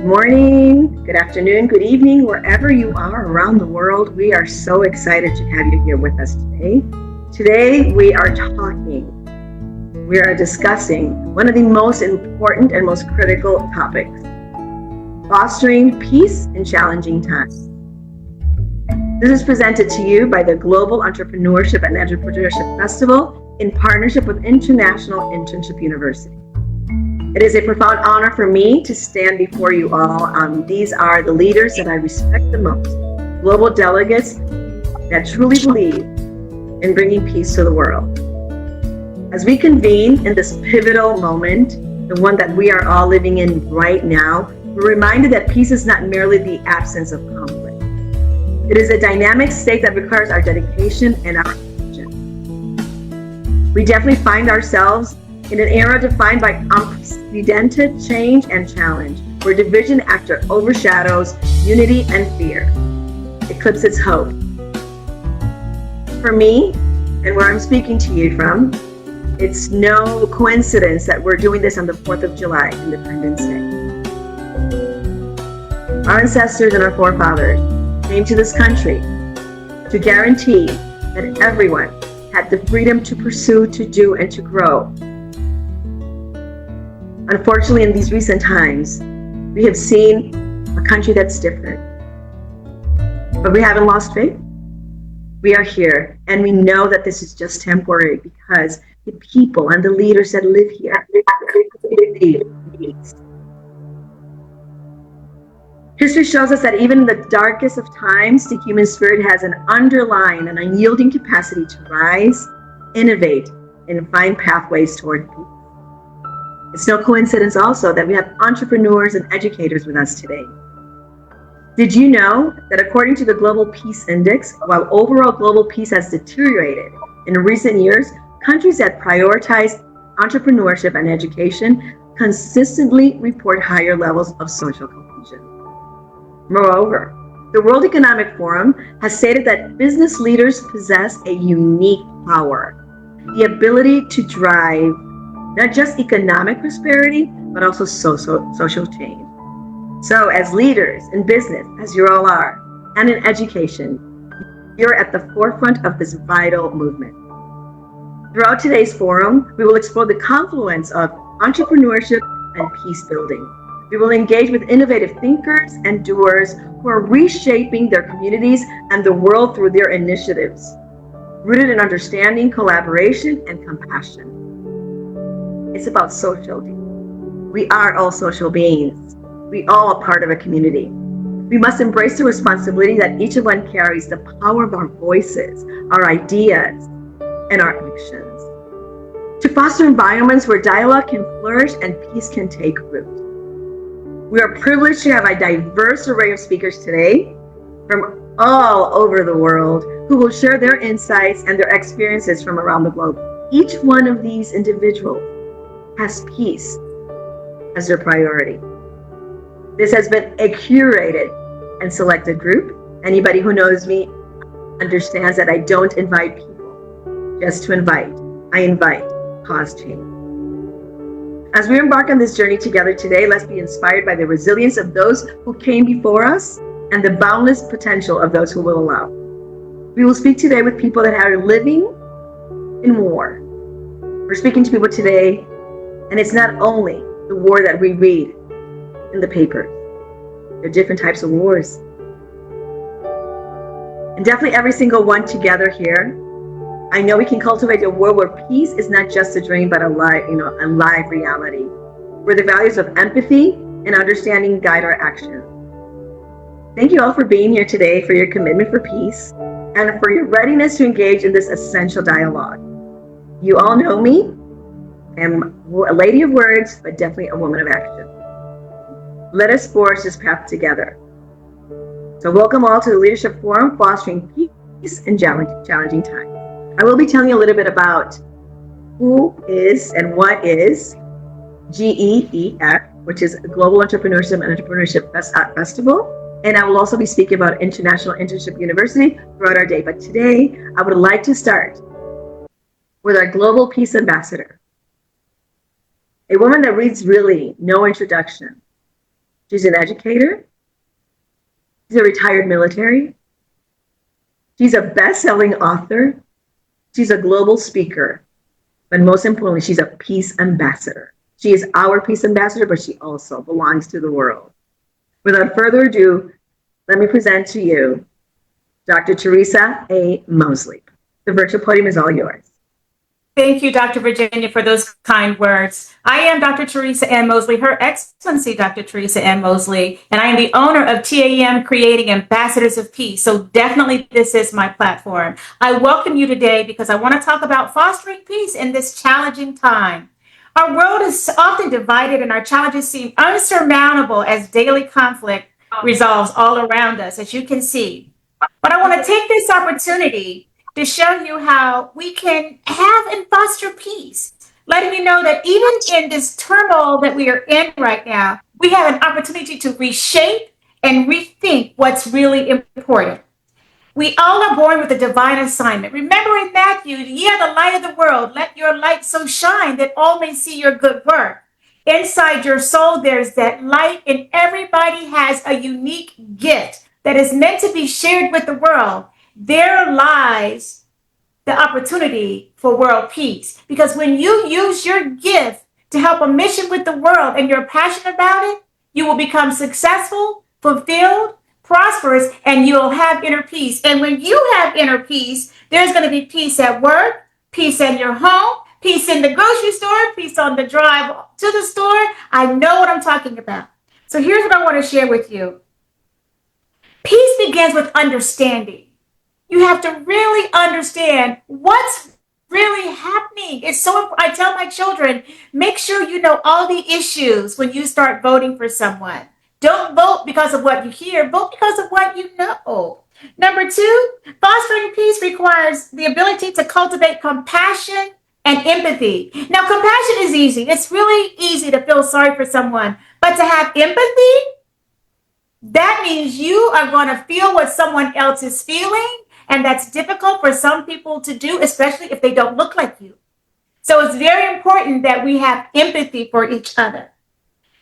Good morning, good afternoon, good evening, wherever you are around the world. We are so excited to have you here with us today. Today, we are discussing one of the most important and most critical topics, fostering peace in challenging times. This is presented to you by the Global Entrepreneurship and Entrepreneurship Festival in partnership with International Internship University. It is a profound honor for me to stand before you all. These are the leaders that I respect the most, global delegates that truly believe in bringing peace to the world. As we convene in this pivotal moment, the one that we are all living in right now, we're reminded that peace is not merely the absence of conflict. It is a dynamic state that requires our dedication and our attention. We definitely find ourselves in an era defined by unprecedented change and challenge, where division after overshadows unity and fear, eclipses hope. For me, and where I'm speaking to you from, it's no coincidence that we're doing this on the 4th of July, Independence Day. Our ancestors and our forefathers came to this country to guarantee that everyone had the freedom to pursue, to do, and to grow. Unfortunately, in these recent times, we have seen a country that's different. But we haven't lost faith. We are here, and we know that this is just temporary because the people and the leaders that live here believe in peace. History shows us that even in the darkest of times, the human spirit has an underlying and unyielding capacity to rise, innovate, and find pathways toward peace. It's no coincidence also that we have entrepreneurs and educators with us today. Did you know that according to the Global Peace Index, while overall global peace has deteriorated in recent years, countries that prioritize entrepreneurship and education consistently report higher levels of social cohesion. Moreover, the World Economic Forum has stated that business leaders possess a unique power, the ability to drive not just economic prosperity, but also social change. So as leaders in business, as you all are, and in education, you're at the forefront of this vital movement. Throughout today's forum, we will explore the confluence of entrepreneurship and peace building. We will engage with innovative thinkers and doers who are reshaping their communities and the world through their initiatives, rooted in understanding, collaboration, and compassion. It's about social. We are all social beings. We all are part of a community. We must embrace the responsibility that each of us carries, the power of our voices, our ideas, and our actions, to foster environments where dialogue can flourish and peace can take root. We are privileged to have a diverse array of speakers today from all over the world who will share their insights and their experiences from around the globe. Each one of these individuals has peace as their priority. This has been a curated and selected group. Anybody who knows me understands that I don't invite people just to invite. I invite cause change. As we embark on this journey together today, let's be inspired by the resilience of those who came before us and the boundless potential of those who will allow. We will speak today with people that are living in war. We're speaking to people today, and it's not only the war that we read in the paper. There are different types of wars. And definitely every single one together here, I know we can cultivate a world where peace is not just a dream, but a live reality, where the values of empathy and understanding guide our actions. Thank you all for being here today, for your commitment for peace, and for your readiness to engage in this essential dialogue. You all know me. I'm a lady of words, but definitely a woman of action. Let us forge this path together. So welcome all to the Leadership Forum, Fostering Peace in Challenging Times. I will be telling you a little bit about who is and what is GEEF, which is Global Entrepreneurship and Entrepreneurship Festival. And I will also be speaking about International Internship University throughout our day. But today, I would like to start with our Global Peace Ambassador, a woman that reads really no introduction. She's an educator. She's a retired military. She's a best-selling author. She's a global speaker. But most importantly, she's a peace ambassador. She is our peace ambassador, but she also belongs to the world. Without further ado, let me present to you Dr. Teresa A. Mosley. The virtual podium is all yours. Thank you, Dr. Virginia, for those kind words. I am Dr. Teresa Ann Mosley, Her Excellency Dr. Teresa Ann Mosley, and I am the owner of TAM Creating Ambassadors of Peace. So definitely this is my platform. I welcome you today because I want to talk about fostering peace in this challenging time. Our world is often divided and our challenges seem unsurmountable as daily conflict resolves all around us, as you can see. But I want to take this opportunity to show you how we can have and foster peace, letting you know that even in this turmoil that we are in right now, we have an opportunity to reshape and rethink what's really important. We all are born with a divine assignment. Remember in Matthew, ye are the light of the world. Let your light so shine that all may see your good work. Inside your soul, there's that light, and everybody has a unique gift that is meant to be shared with the world. There lies the opportunity for world peace. Because when you use your gift to help a mission with the world and you're passionate about it, you will become successful, fulfilled, prosperous, and you'll have inner peace. And when you have inner peace, there's going to be peace at work, peace in your home, peace in the grocery store, peace on the drive to the store. I know what I'm talking about. So here's what I want to share with you. Peace begins with understanding. You have to really understand what's really happening. It's so important. I tell my children, make sure you know all the issues when you start voting for someone. Don't vote because of what you hear, vote because of what you know. Number two, fostering peace requires the ability to cultivate compassion and empathy. Now, compassion is easy. It's really easy to feel sorry for someone, but to have empathy, that means you are going to feel what someone else is feeling. And that's difficult for some people to do, especially if they don't look like you. So it's very important that we have empathy for each other.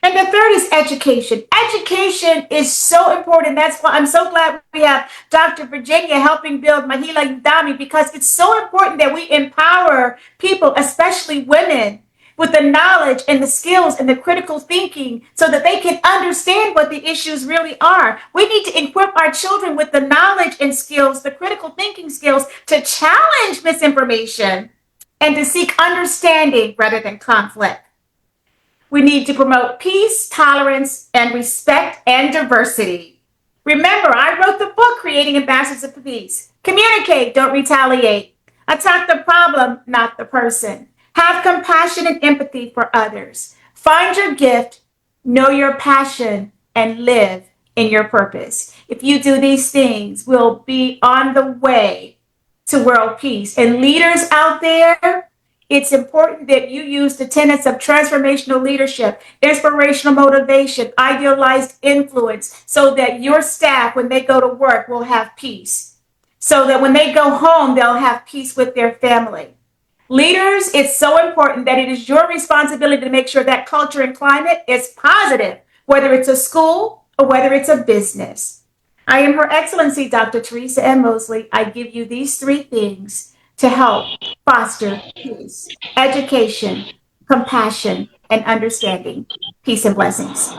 And the third is education. Education is so important. That's why I'm so glad we have Dr. Virginia helping build Mahila Udami, because it's so important that we empower people, especially women, with the knowledge and the skills and the critical thinking so that they can understand what the issues really are. We need to equip our children with the knowledge and skills, the critical thinking skills, to challenge misinformation and to seek understanding rather than conflict. We need to promote peace, tolerance, and respect and diversity. Remember, I wrote the book, Creating Ambassadors of Peace. Communicate, don't retaliate. Attack the problem, not the person. Have compassion and empathy for others. Find your gift, know your passion, and live in your purpose. If you do these things, we'll be on the way to world peace. And leaders out there, it's important that you use the tenets of transformational leadership, inspirational motivation, idealized influence, so that your staff, when they go to work, will have peace. So that when they go home, they'll have peace with their family. Leaders, it's so important that it is your responsibility to make sure that culture and climate is positive, whether it's a school or whether it's a business. I am Her Excellency Dr. Teresa Ann Mosley. I give you these three things to help foster peace, education, compassion, and understanding. Peace and blessings.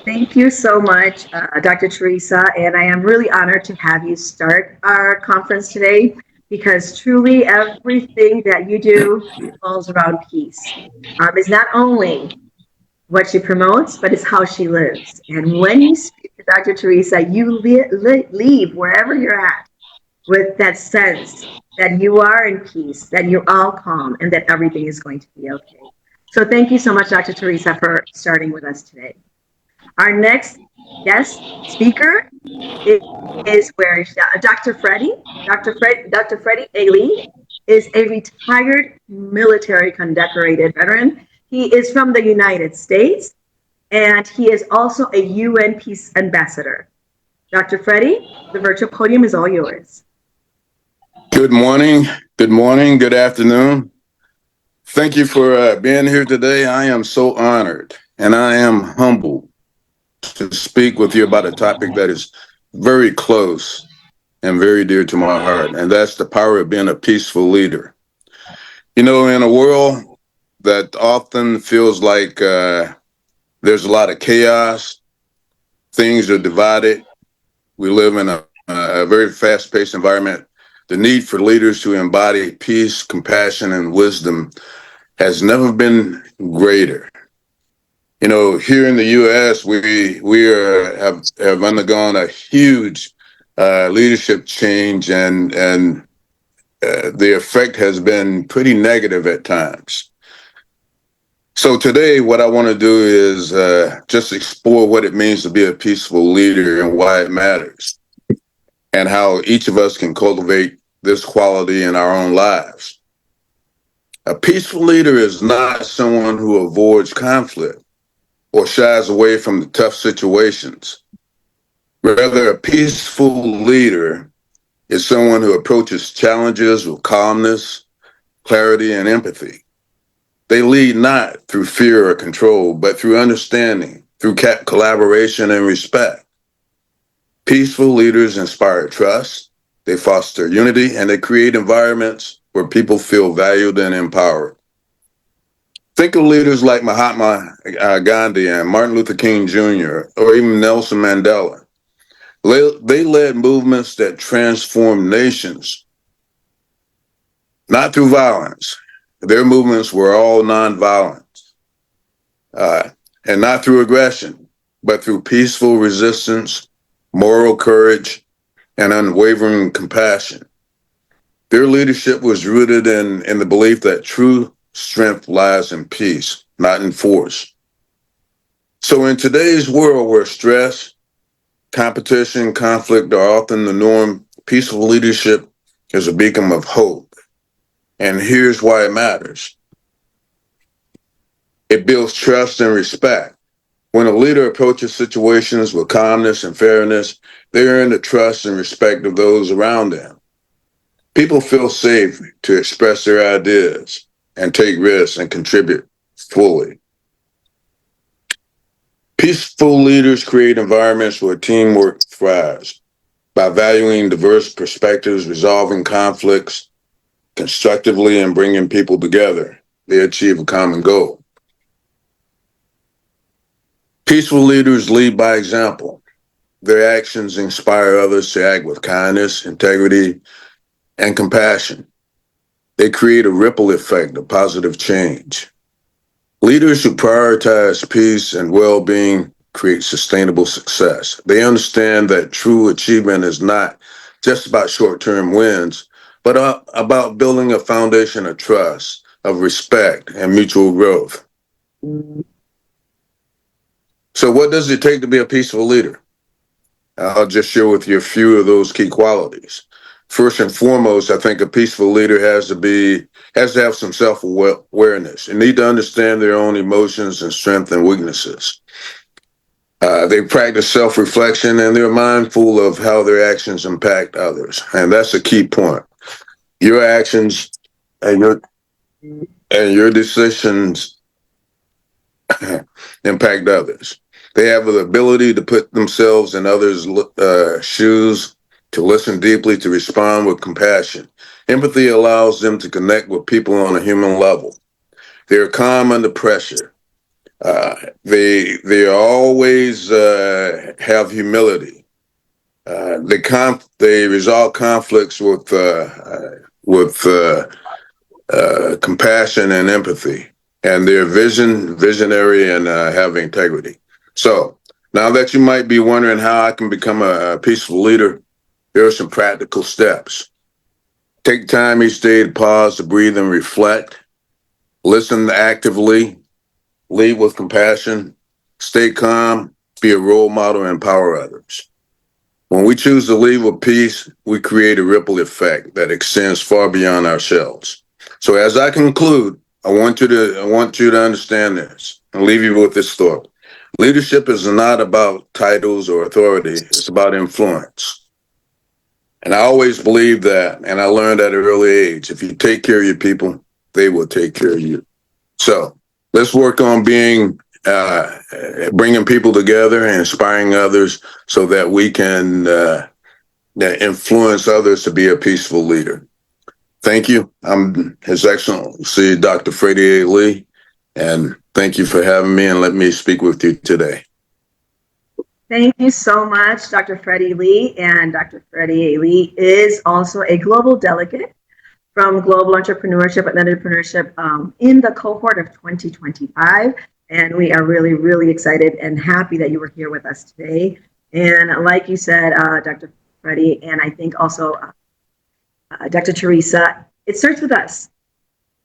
Thank you so much, Dr. Teresa, and I am really honored to have you start our conference today, because truly everything that you do revolves around peace. It's not only what she promotes, but it's how she lives. And when you speak to Dr. Teresa, you leave wherever you're at with that sense that you are in peace, that you're all calm, and that everything is going to be okay. So thank you so much, Dr. Teresa, for starting with us today. Our next guest speaker is where Dr. Freddie. Dr. Freddie A. Lee is a retired military condecorated veteran. He is from the United States, and he is also a UN Peace Ambassador. Dr. Freddie, the virtual podium is all yours. Good morning, good afternoon. Thank you for being here today. I am so honored and I am humbled to speak with you about a topic that is very close and very dear to my heart, and that's the power of being a peaceful leader. You know, in a world that often feels like there's a lot of chaos, things are divided, we live in a very fast paced environment. The need for leaders to embody peace, compassion, and wisdom has never been greater. You know, here in the U.S., have undergone a huge leadership change, and the effect has been pretty negative at times. So today, what I want to do is just explore what it means to be a peaceful leader and why it matters, and how each of us can cultivate this quality in our own lives. A peaceful leader is not someone who avoids conflict or shies away from the tough situations. Rather, a peaceful leader is someone who approaches challenges with calmness, clarity, and empathy. They lead not through fear or control, but through understanding, through collaboration and respect. Peaceful leaders inspire trust, they foster unity, and they create environments where people feel valued and empowered. Think of leaders like Mahatma Gandhi and Martin Luther King Jr., or even Nelson Mandela. They led movements that transformed nations, not through violence. Their movements were all nonviolent, uh, and not through aggression, but through peaceful resistance, moral courage, and unwavering compassion. Their leadership was rooted in the belief that true strength lies in peace, not in force. So in today's world where stress, competition, conflict are often the norm, peaceful leadership is a beacon of hope. And here's why it matters. It builds trust and respect. When a leader approaches situations with calmness and fairness, they earn the trust and respect of those around them. People feel safe to express their ideas and take risks and contribute fully. Peaceful leaders create environments where teamwork thrives by valuing diverse perspectives, resolving conflicts constructively, and bringing people together. They achieve a common goal. Peaceful leaders lead by example. Their actions inspire others to act with kindness, integrity, and compassion. They create a ripple effect of positive change. Leaders who prioritize peace and well-being create sustainable success. They understand that true achievement is not just about short-term wins, but about building a foundation of trust, of respect, and mutual growth. So what does it take to be a peaceful leader? I'll just share with you a few of those key qualities. First and foremost, I think a peaceful leader has to have some self-awareness. They need to understand their own emotions and strengths and weaknesses. They practice self-reflection and they're mindful of how their actions impact others. And that's a key point. Your actions and your decisions impact others. They have the ability to put themselves in others' shoes, to listen deeply, to respond with compassion. Empathy allows them to connect with people on a human level. They're calm under pressure. They always have humility. They resolve conflicts with compassion and empathy, and they're visionary, and have integrity. So now that you might be wondering how I can become a peaceful leader, there are some practical steps. Take time each day to pause, to breathe and reflect. Listen actively. Lead with compassion. Stay calm. Be a role model and empower others. When we choose to lead with peace, we create a ripple effect that extends far beyond ourselves. So as I conclude, I want you to understand this and leave you with this thought. Leadership is not about titles or authority. It's about influence. And I always believed that, and I learned at an early age, if you take care of your people, they will take care of you. So let's work on bringing people together and inspiring others so that we can influence others to be a peaceful leader. Thank you. I'm His Excellency Dr. Freddie A. Lee, and thank you for having me and let me speak with you today. Thank you so much, Dr. Freddie Lee. And Dr. Freddie A. Lee is also a global delegate from Global Entrepreneurship and Entrepreneurship in the cohort of 2025. And we are really, really excited and happy that you were here with us today. And like you said, Dr. Freddie, and I think also Dr. Teresa, it starts with us.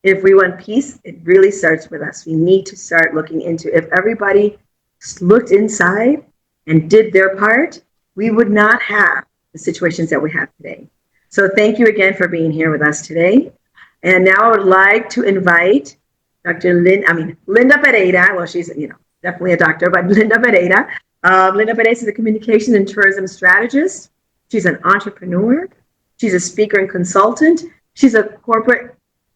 If we want peace, it really starts with us. We need to start looking into, if everybody looked inside and did their part, we would not have the situations that we have today. So thank you again for being here with us today. And now I would like to invite Dr. Linda Pereira. Well, she's definitely a doctor, but Linda Pereira. Linda Pereira is a communication and tourism strategist. She's an entrepreneur. She's a speaker and consultant. She's a corporate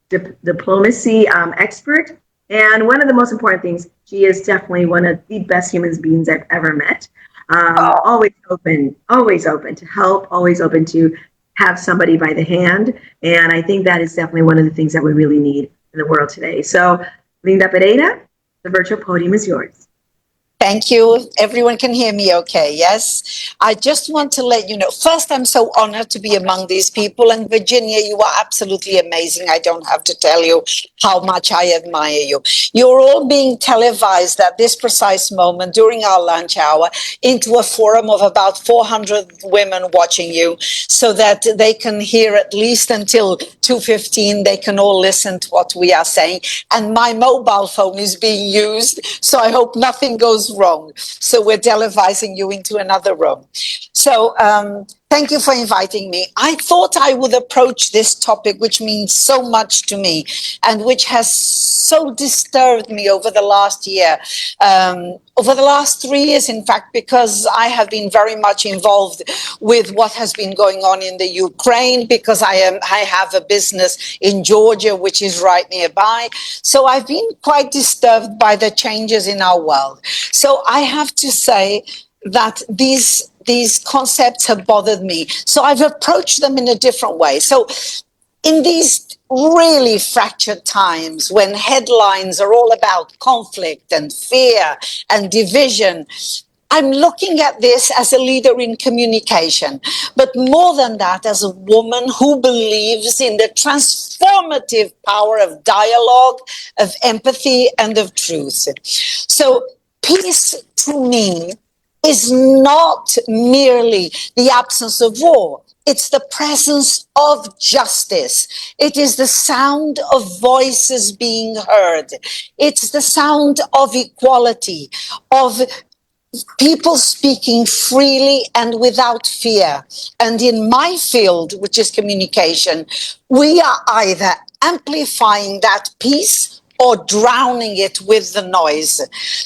diplomacy expert. And one of the most important things, she is definitely one of the best human beings I've ever met. Always open to help, always open to have somebody by the hand. And I think that is definitely one of the things that we really need in the world today. So, Linda Pereira, the virtual podium is yours. Thank you. Everyone can hear me okay, yes? I just want to let you know, first, I'm so honored to be among these people. And Virginia, you are absolutely amazing. I don't have to tell you how much I admire you. You're all being televised at this precise moment during our lunch hour into a forum of about 400 women watching you so that they can hear at least until 2:15. They can all listen to what we are saying. And my mobile phone is being used, so I hope nothing goes wrong. So we're televising you into another room. So thank you for inviting me. I thought I would approach this topic, which means so much to me and which has so disturbed me over the last year, over the last 3 years, in fact, because I have been very much involved with what has been going on in the Ukraine, because I have a business in Georgia, which is right nearby. So I've been quite disturbed by the changes in our world. So I have to say that these concepts have bothered me. So I've approached them in a different way. So in these really fractured times when headlines are all about conflict and fear and division, I'm looking at this as a leader in communication, but more than that, as a woman who believes in the transformative power of dialogue, of empathy, and of truth. So peace to me is not merely the absence of war. It's the presence of justice. It is the sound of voices being heard. It's the sound of equality, of people speaking freely and without fear. And in my field, which is communication, we are either amplifying that peace or drowning it with the noise.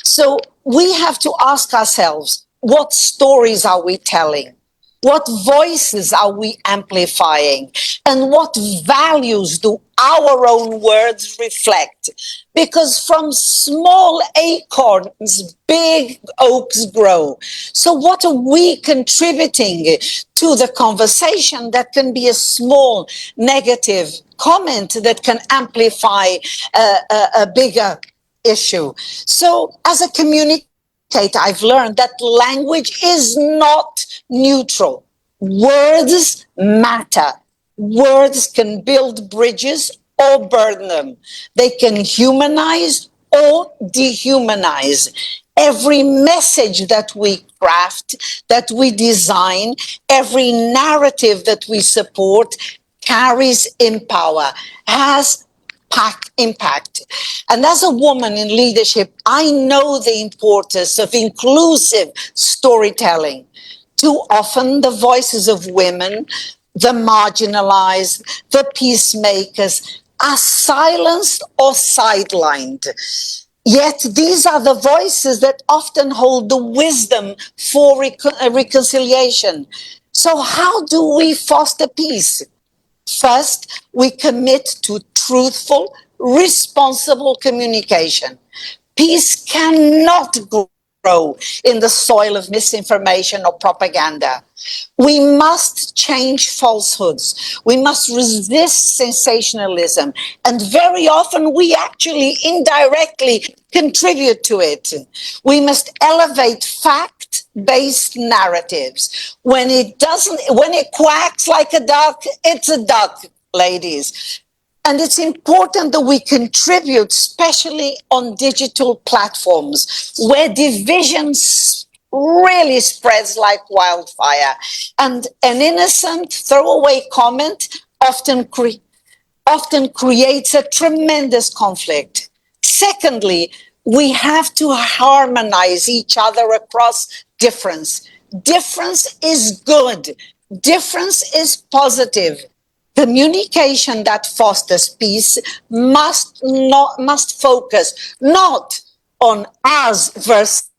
So we have to ask ourselves, what stories are we telling? What voices are we amplifying? And what values do our own words reflect? Because from small acorns, big oaks grow. So what are we contributing to the conversation that can be a small negative comment that can amplify a bigger issue? So as a communicator, I've learned that language is not neutral. Words matter. Words can build bridges or burn them. They can humanize or dehumanize. Every message that we craft, that we design, every narrative that we support carries in power, has impact. And as a woman in leadership, I know the importance of inclusive storytelling. Too often, the voices of women, the marginalized, the peacemakers, are silenced or sidelined. Yet these are the voices that often hold the wisdom for reconciliation. So how do we foster peace? First, we commit to truthful, responsible communication. Peace cannot grow in the soil of misinformation or propaganda. We must change falsehoods. We must resist sensationalism. And very often we actually indirectly contribute to it. We must elevate fact-based narratives. When it quacks like a duck, it's a duck, ladies. And it's important that we contribute, especially on digital platforms where divisions really spreads like wildfire. And an innocent throwaway comment often creates a tremendous conflict. Secondly, we have to harmonize each other across difference. Difference is good. Difference is positive. Communication that fosters peace must focus not on us versus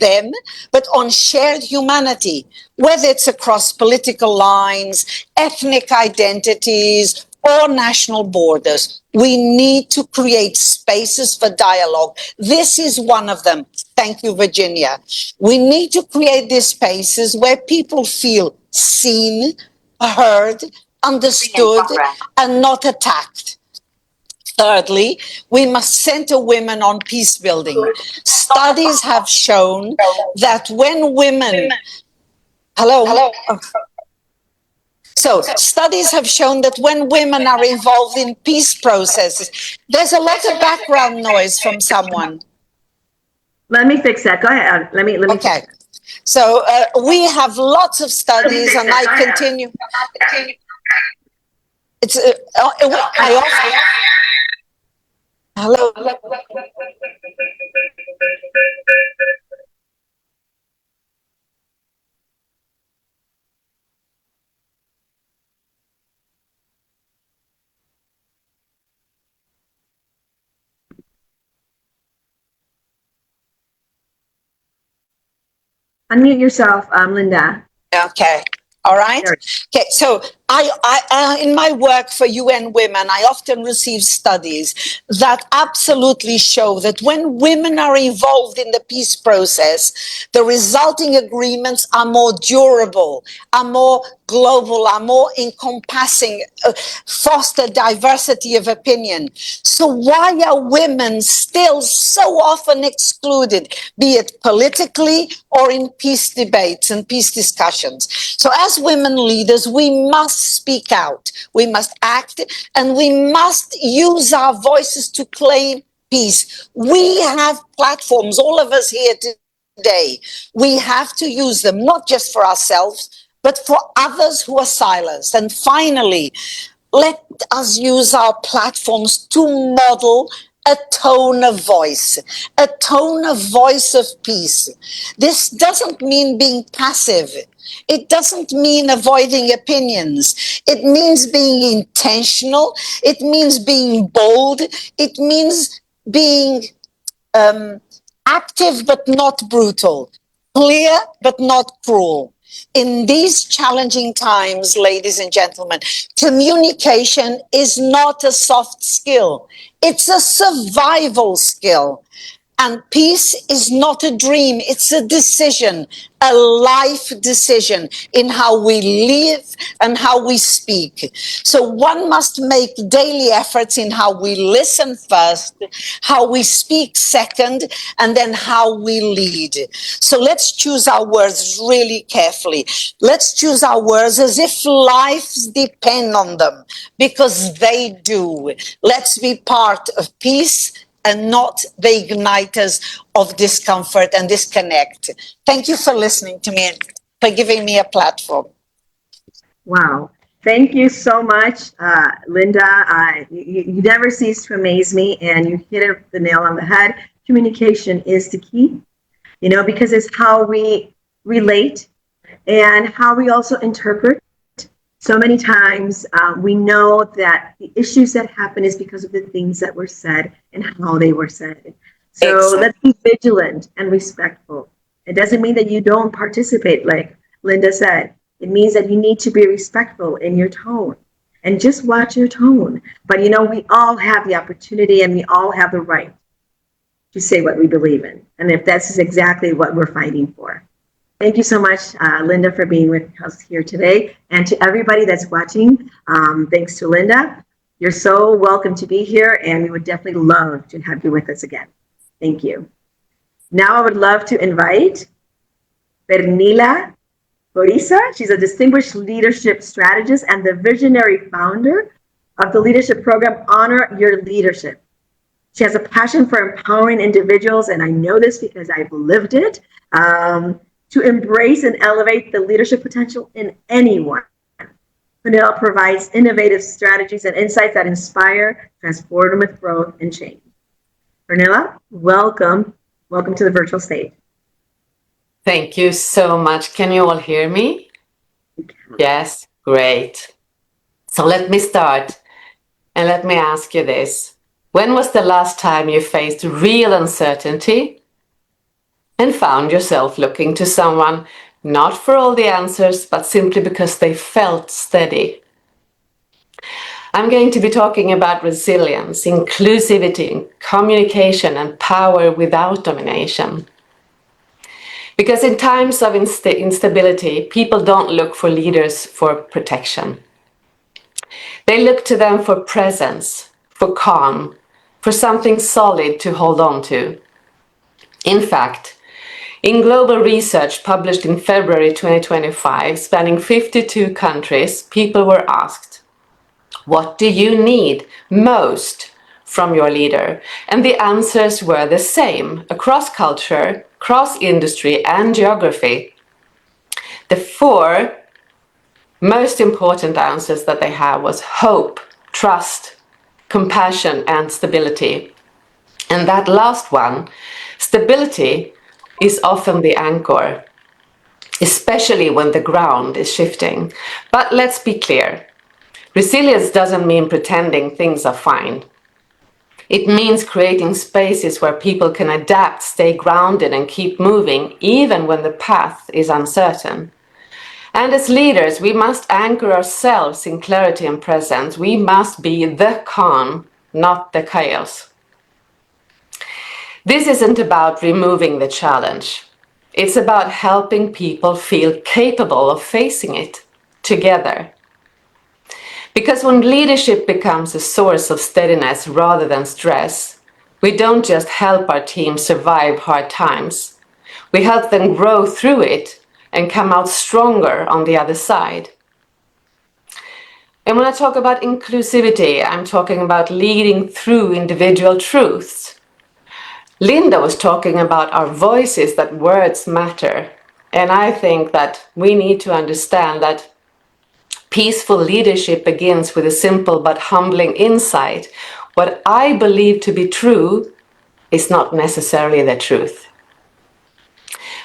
them, but on shared humanity, whether it's across political lines, ethnic identities, or national borders. We need to create spaces for dialogue. This is one of them. Thank you, Virginia. We need to create these spaces where people feel seen, heard, understood, and not attacked. Thirdly, we must center women on peace building. Studies have shown that when women, studies have shown that when women are involved in peace processes, there's a lot of background noise from someone. Let me fix that. Go ahead. Let me. Okay. So we have lots of studies, and I continue. It's I often. Hello. Unmute yourself, Linda. Okay. All right. Okay. So I in my work for UN Women, I often receive studies that absolutely show that when women are involved in the peace process, the resulting agreements are more durable, are more global, are more encompassing, foster diversity of opinion. So why are women still so often excluded, be it politically or in peace debates and peace discussions? So as women leaders, we must speak out, we must act, and we must use our voices to claim peace. We have platforms, all of us here today. We have to use them, not just for ourselves, but for others who are silenced. And finally, let us use our platforms to model a tone of voice of peace. This doesn't mean being passive. It doesn't mean avoiding opinions. It means being intentional. It means being bold. It means being active but not brutal, clear but not cruel. In these challenging times, ladies and gentlemen, communication is not a soft skill. It's a survival skill. And peace is not a dream, it's a decision, a life decision in how we live and how we speak. So one must make daily efforts in how we listen first, how we speak second, and then how we lead. So let's choose our words really carefully. Let's choose our words as if lives depend on them, because they do. Let's be part of peace and not the igniters of discomfort and disconnect. Thank you for listening to me and for giving me a platform. Wow. Thank you so much, Linda. You never cease to amaze me, and you hit the nail on the head. Communication is the key, because it's how we relate and how we also interpret. So many times we know that the issues that happen is because of the things that were said and how they were said. So Exactly. Let's be vigilant and respectful. It doesn't mean that you don't participate, like Linda said. It means that you need to be respectful in your tone. and just watch your tone. But you know, we all have the opportunity and we all have the right to say what we believe in. And if that's exactly what we're fighting for. Thank you so much, Linda, for being with us here today. And to everybody that's watching, thanks to Linda. You're so welcome to be here, and we would definitely love to have you with us again. Thank you. Now I would love to invite Pernilla Borisa. She's a distinguished leadership strategist and the visionary founder of the leadership program, Honor Your Leadership. She has a passion for empowering individuals, and I know this because I've lived it, to embrace and elevate the leadership potential in anyone. Pernilla provides innovative strategies and insights that inspire transformative growth and change. Pernilla, welcome. Welcome to the virtual stage. Thank you so much. Can you all hear me? Yes, great. So let me start and let me ask you this. When was the last time you faced real uncertainty and found yourself looking to someone not for all the answers, but simply because they felt steady? I'm going to be talking about resilience, inclusivity, communication, and power without domination. Because in times of instability, people don't look for leaders for protection. They look to them for presence, for calm, for something solid to hold on to. In fact, in global research published in February 2025, spanning 52 countries, people were asked, what do you need most from your leader? And the answers were the same across culture, across industry and geography. The four most important answers that they had was hope, trust, compassion, and stability. And that last one, stability, is often the anchor, especially when the ground is shifting. But let's be clear. Resilience doesn't mean pretending things are fine. It means creating spaces where people can adapt, stay grounded, and keep moving, even when the path is uncertain. And as leaders, we must anchor ourselves in clarity and presence. We must be the calm, not the chaos. This isn't about removing the challenge. It's about helping people feel capable of facing it together. Because when leadership becomes a source of steadiness rather than stress, we don't just help our team survive hard times. We help them grow through it and come out stronger on the other side. And when I talk about inclusivity, I'm talking about leading through individual truths. Linda was talking about our voices, that words matter. And I think that we need to understand that peaceful leadership begins with a simple but humbling insight. What I believe to be true is not necessarily the truth.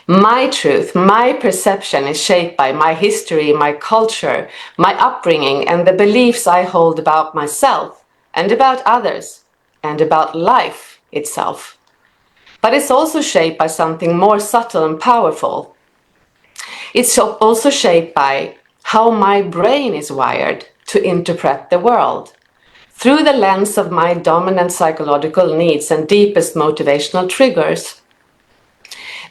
My truth, my perception is shaped by my history, my culture, my upbringing, and the beliefs I hold about myself and about others and about life itself. But it's also shaped by something more subtle and powerful. It's also shaped by how my brain is wired to interpret the world through the lens of my dominant psychological needs and deepest motivational triggers.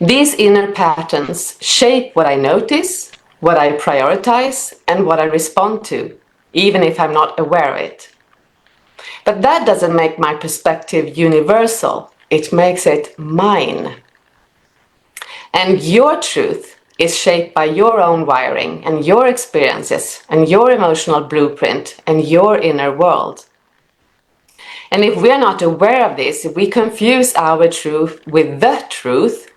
These inner patterns shape what I notice, what I prioritize, and what I respond to, even if I'm not aware of it. But that doesn't make my perspective universal. It makes it mine. And your truth is shaped by your own wiring and your experiences and your emotional blueprint and your inner world. And if we're not aware of this, if we confuse our truth with the truth,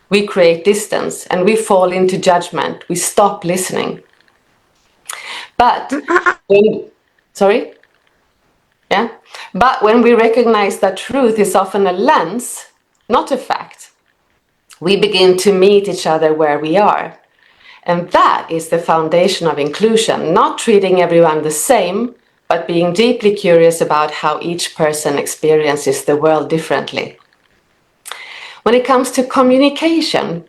we create distance and we fall into judgment. We stop listening. But when we recognize that truth is often a lens, not a fact, we begin to meet each other where we are. And that is the foundation of inclusion, not treating everyone the same, but being deeply curious about how each person experiences the world differently. When it comes to communication,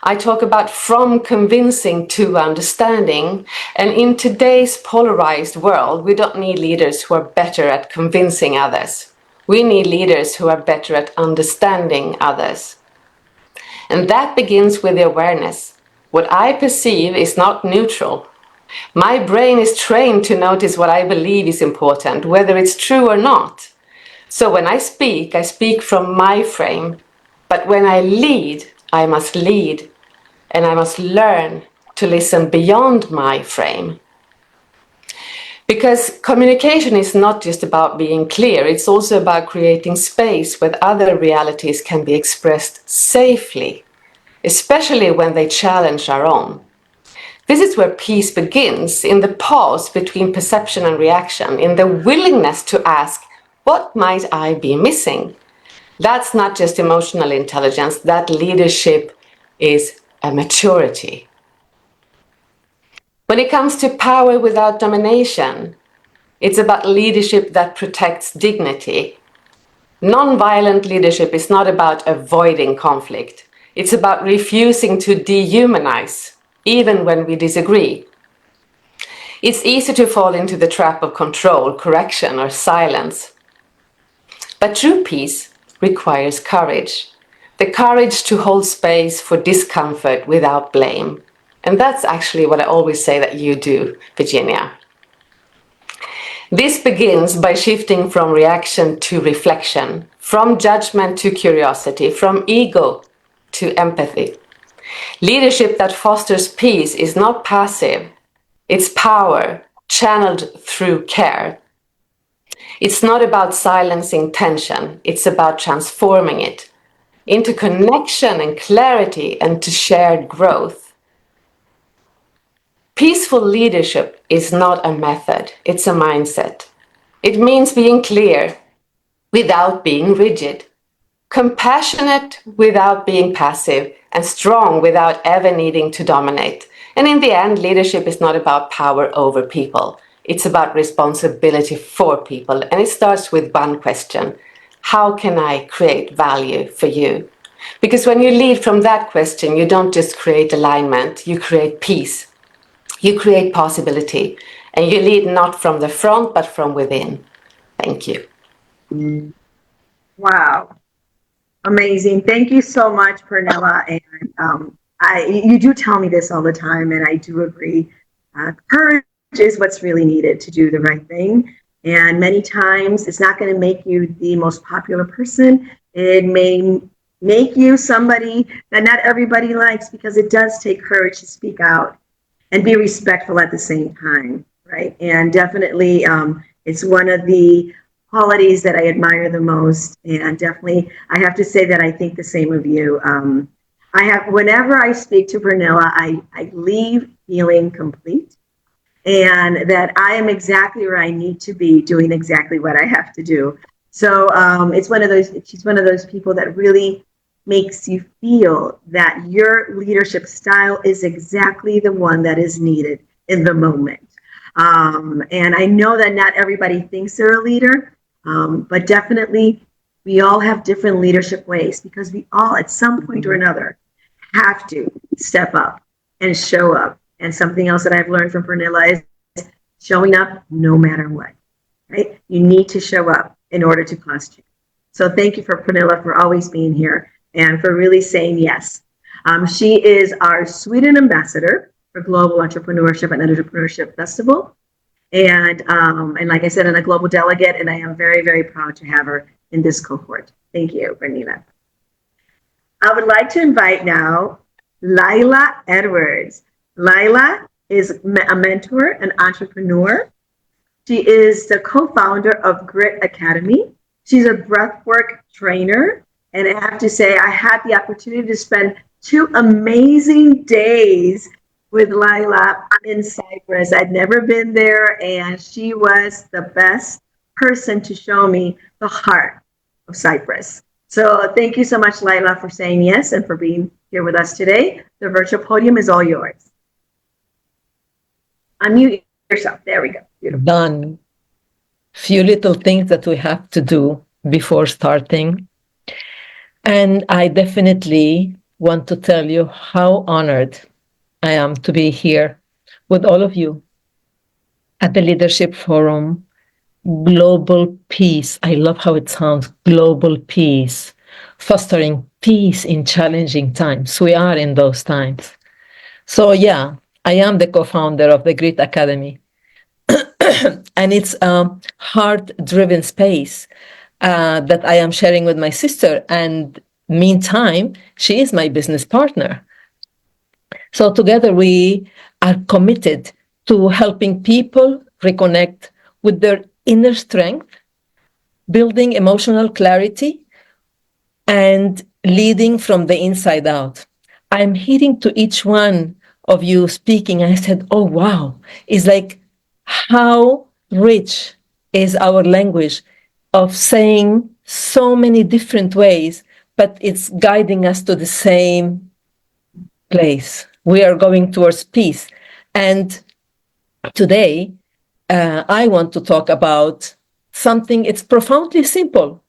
I talk about from convincing to understanding. And in today's polarized world, we don't need leaders who are better at convincing others. We need leaders who are better at understanding others. And that begins with the awareness. What I perceive is not neutral. My brain is trained to notice what I believe is important, whether it's true or not. So when I speak from my frame. But when I lead, I must lead. And I must learn to listen beyond my frame. Because communication is not just about being clear, it's also about creating space where other realities can be expressed safely, especially when they challenge our own. This is where peace begins, in the pause between perception and reaction, in the willingness to ask, what might I be missing? That's not just emotional intelligence, that leadership is a maturity. When it comes to power without domination, it's about leadership that protects dignity. Non-violent leadership is not about avoiding conflict. It's about refusing to dehumanize, even when we disagree. It's easy to fall into the trap of control, correction, or silence. But true peace requires courage. The courage to hold space for discomfort without blame. And that's actually what I always say that you do, Virginia. This begins by shifting from reaction to reflection, from judgment to curiosity, from ego to empathy. Leadership that fosters peace is not passive. It's power channeled through care. It's not about silencing tension. It's about transforming it into connection and clarity and to shared growth. Peaceful leadership is not a method, it's a mindset. It means being clear without being rigid, compassionate without being passive, and strong without ever needing to dominate. And in the end, leadership is not about power over people. It's about responsibility for people. And it starts with one question. How can I create value for you? Because when you lead from that question, you don't just create alignment, you create peace. You create possibility, and you lead not from the front, but from within. Thank you. Wow. Amazing. Thank you so much, Pernilla. And you do tell me this all the time, and I do agree. Courage is what's really needed to do the right thing. And many times it's not going to make you the most popular person. It may make you somebody that not everybody likes, because it does take courage to speak out and be respectful at the same time, right? And definitely it's one of the qualities that I admire the most. And definitely, I have to say that I think the same of you. Whenever I speak to Pernilla, I leave feeling complete, and that I am exactly where I need to be, doing exactly what I have to do. So she's one of those people that really makes you feel that your leadership style is exactly the one that is needed in the moment. And I know that not everybody thinks they're a leader, but definitely we all have different leadership ways, because we all at some point or another have to step up and show up. And something else that I've learned from Pernilla is showing up no matter what, right? You need to show up in order to cause change. So thank you for Pernilla for always being here and for really saying yes. She is our Sweden ambassador for Global Entrepreneurship and Entrepreneurship Festival. And like I said, I'm a global delegate, and I am very, very proud to have her in this cohort. Thank you, Pernilla. I would like to invite now Lila Edwards. Lila is a mentor and entrepreneur. She is the co-founder of Grit Academy. She's a breathwork trainer. And I have to say, I had the opportunity to spend 2 amazing days with Lila in Cyprus. I'd never been there, and she was the best person to show me the heart of Cyprus. So thank you so much, Lila, for saying yes and for being here with us today. The virtual podium is all yours. Unmute yourself. There we go. Beautiful. Done. Few little things that we have to do before starting. And I definitely want to tell you how honored I am to be here with all of you at the Leadership Forum. Global peace. I love how it sounds. Global peace. Fostering peace in challenging times. We are in those times. So, yeah, I am the co founder of the Grit Academy. And it's a heart driven space that I am sharing with my sister. And meantime, she is my business partner. So together we are committed to helping people reconnect with their inner strength, building emotional clarity, and leading from the inside out. I'm hearing to each one of you speaking. I said, oh, wow. It's like how rich is our language of saying so many different ways, but it's guiding us to the same place. We are going towards peace. And today, I want to talk about something, it's profoundly simple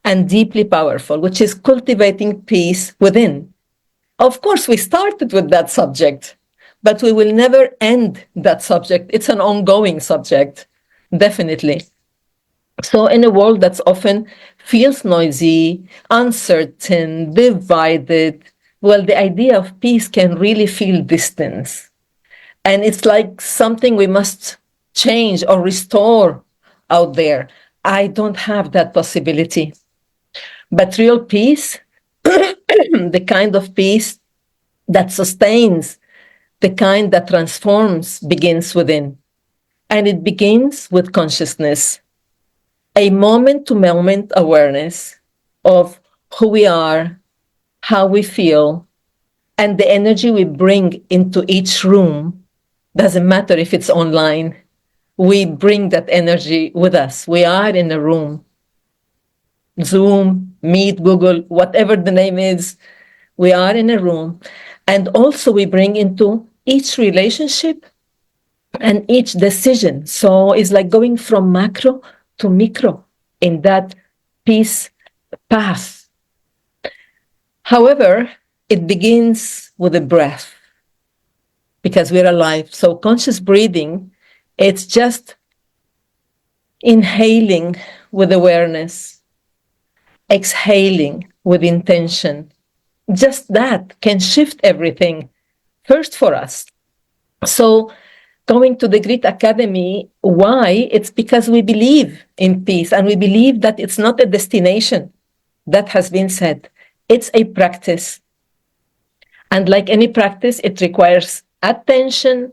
and deeply powerful, which is cultivating peace within. Of course, we started with that subject, but we will never end that subject. It's an ongoing subject, definitely. So in a world that's often feels noisy, uncertain, divided, well, the idea of peace can really feel distance. And it's like something we must change or restore out there. I don't have that possibility. But real peace, the kind of peace that sustains, the kind that transforms, begins within. And it begins with consciousness, a moment to moment awareness of who we are, how we feel, and the energy we bring into each room. Doesn't matter if it's online, we bring that energy with us. We are in a room, Zoom, Meet, Google, whatever the name is, we are in a room. And also we bring into each relationship and each decision. So it's like going from macro to micro in that peace path. However, it begins with a breath because we're alive. So conscious breathing, it's just inhaling with awareness, exhaling with intention. Just that can shift everything first for us. So going to the Grit Academy, why? It's because we believe in peace and we believe that it's not a destination. That has been said. It's a practice. And like any practice, it requires attention,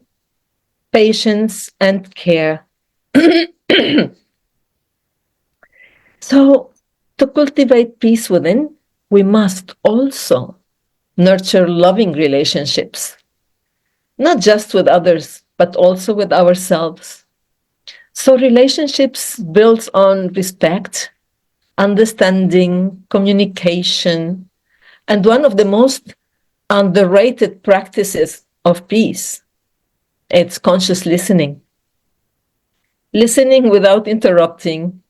patience, and care. So to cultivate peace within, we must also nurture loving relationships, not just with others, but also with ourselves. So relationships built on respect, understanding, communication, and one of the most underrated practices of peace, it's conscious listening. Listening without interrupting,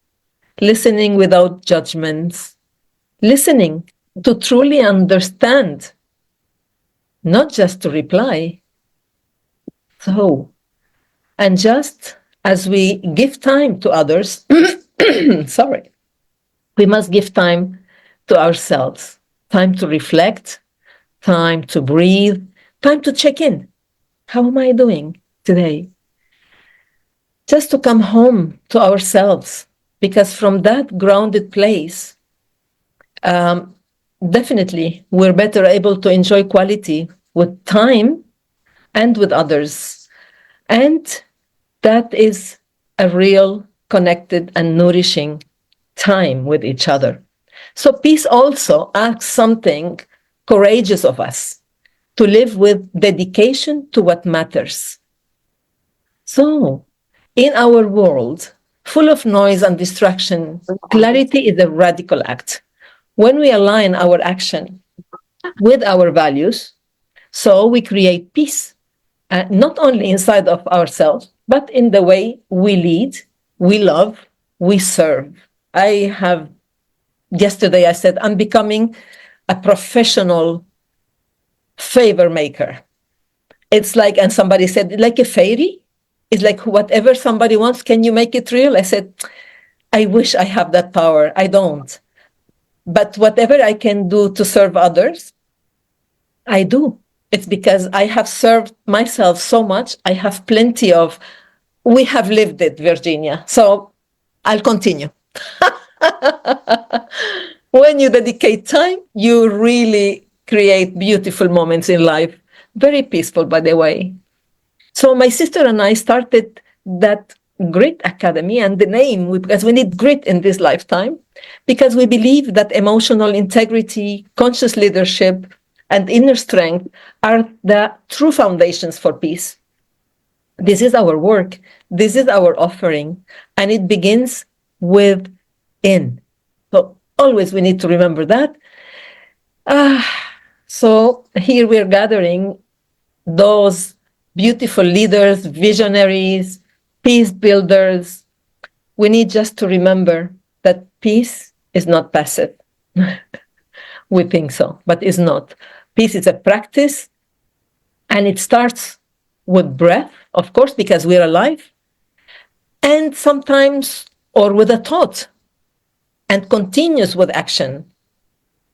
listening without judgments, listening to truly understand, not just to reply. So, and just as we give time to others, sorry, we must give time to ourselves, time to reflect, time to breathe, time to check in. How am I doing today? Just to come home to ourselves, because from that grounded place, definitely we're better able to enjoy quality with time and with others. And that is a real connected and nourishing time with each other. So peace also asks something courageous of us, to live with dedication to what matters. So in our world, full of noise and distraction, clarity is a radical act. When we align our action with our values, so we create peace, not only inside of ourselves, but in the way we lead, we love, we serve. Yesterday I said, I'm becoming a professional favor maker. It's like, and somebody said, like a fairy. It's like whatever somebody wants, can you make it real? I said, I wish I have that power. I don't. But whatever I can do to serve others, I do. It's because I have served myself so much. I have plenty of, we have lived it, Virginia. So I'll continue. When you dedicate time, you really create beautiful moments in life. Very peaceful, by the way. So my sister and I started that Grit Academy, and the name, because we need grit in this lifetime, because we believe that emotional integrity, conscious leadership, and inner strength are the true foundations for peace. This is our work. This is our offering, and it begins within. So always we need to remember that. So here we're gathering those beautiful leaders, visionaries, peace builders. We need just to remember that peace is not passive. We think so, but it's not. Peace is a practice, and it starts with breath, of course, because we're alive, and sometimes, or with a thought, and continues with action.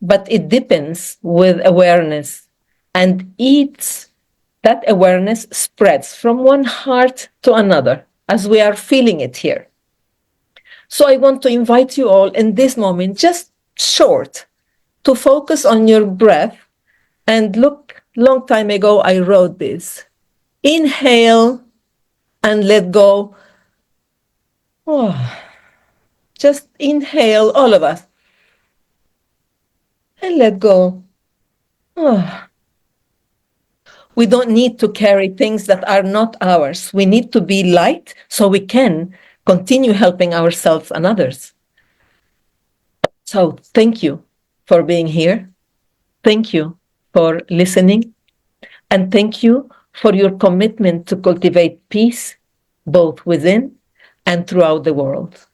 But it deepens with awareness, and that awareness spreads from one heart to another as we are feeling it here. So I want to invite you all in this moment, just short, to focus on your breath. And look, long time ago, I wrote this. Inhale and let go. Oh, just inhale, all of us. And let go. Oh. We don't need to carry things that are not ours. We need to be light so we can continue helping ourselves and others. So thank you for being here. Thank you for listening. And thank you for your commitment to cultivate peace, both within and throughout the world.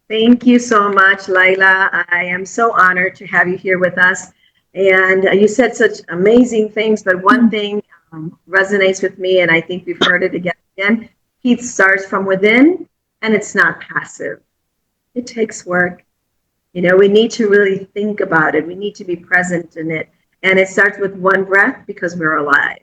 Thank you so much, Laila. I am so honored to have you here with us. And you said such amazing things, but one thing resonates with me, and I think we've heard it again. Peace starts from within, and it's not passive. It takes work. You know, we need to really think about it. We need to be present in it. And it starts with one breath because we're alive.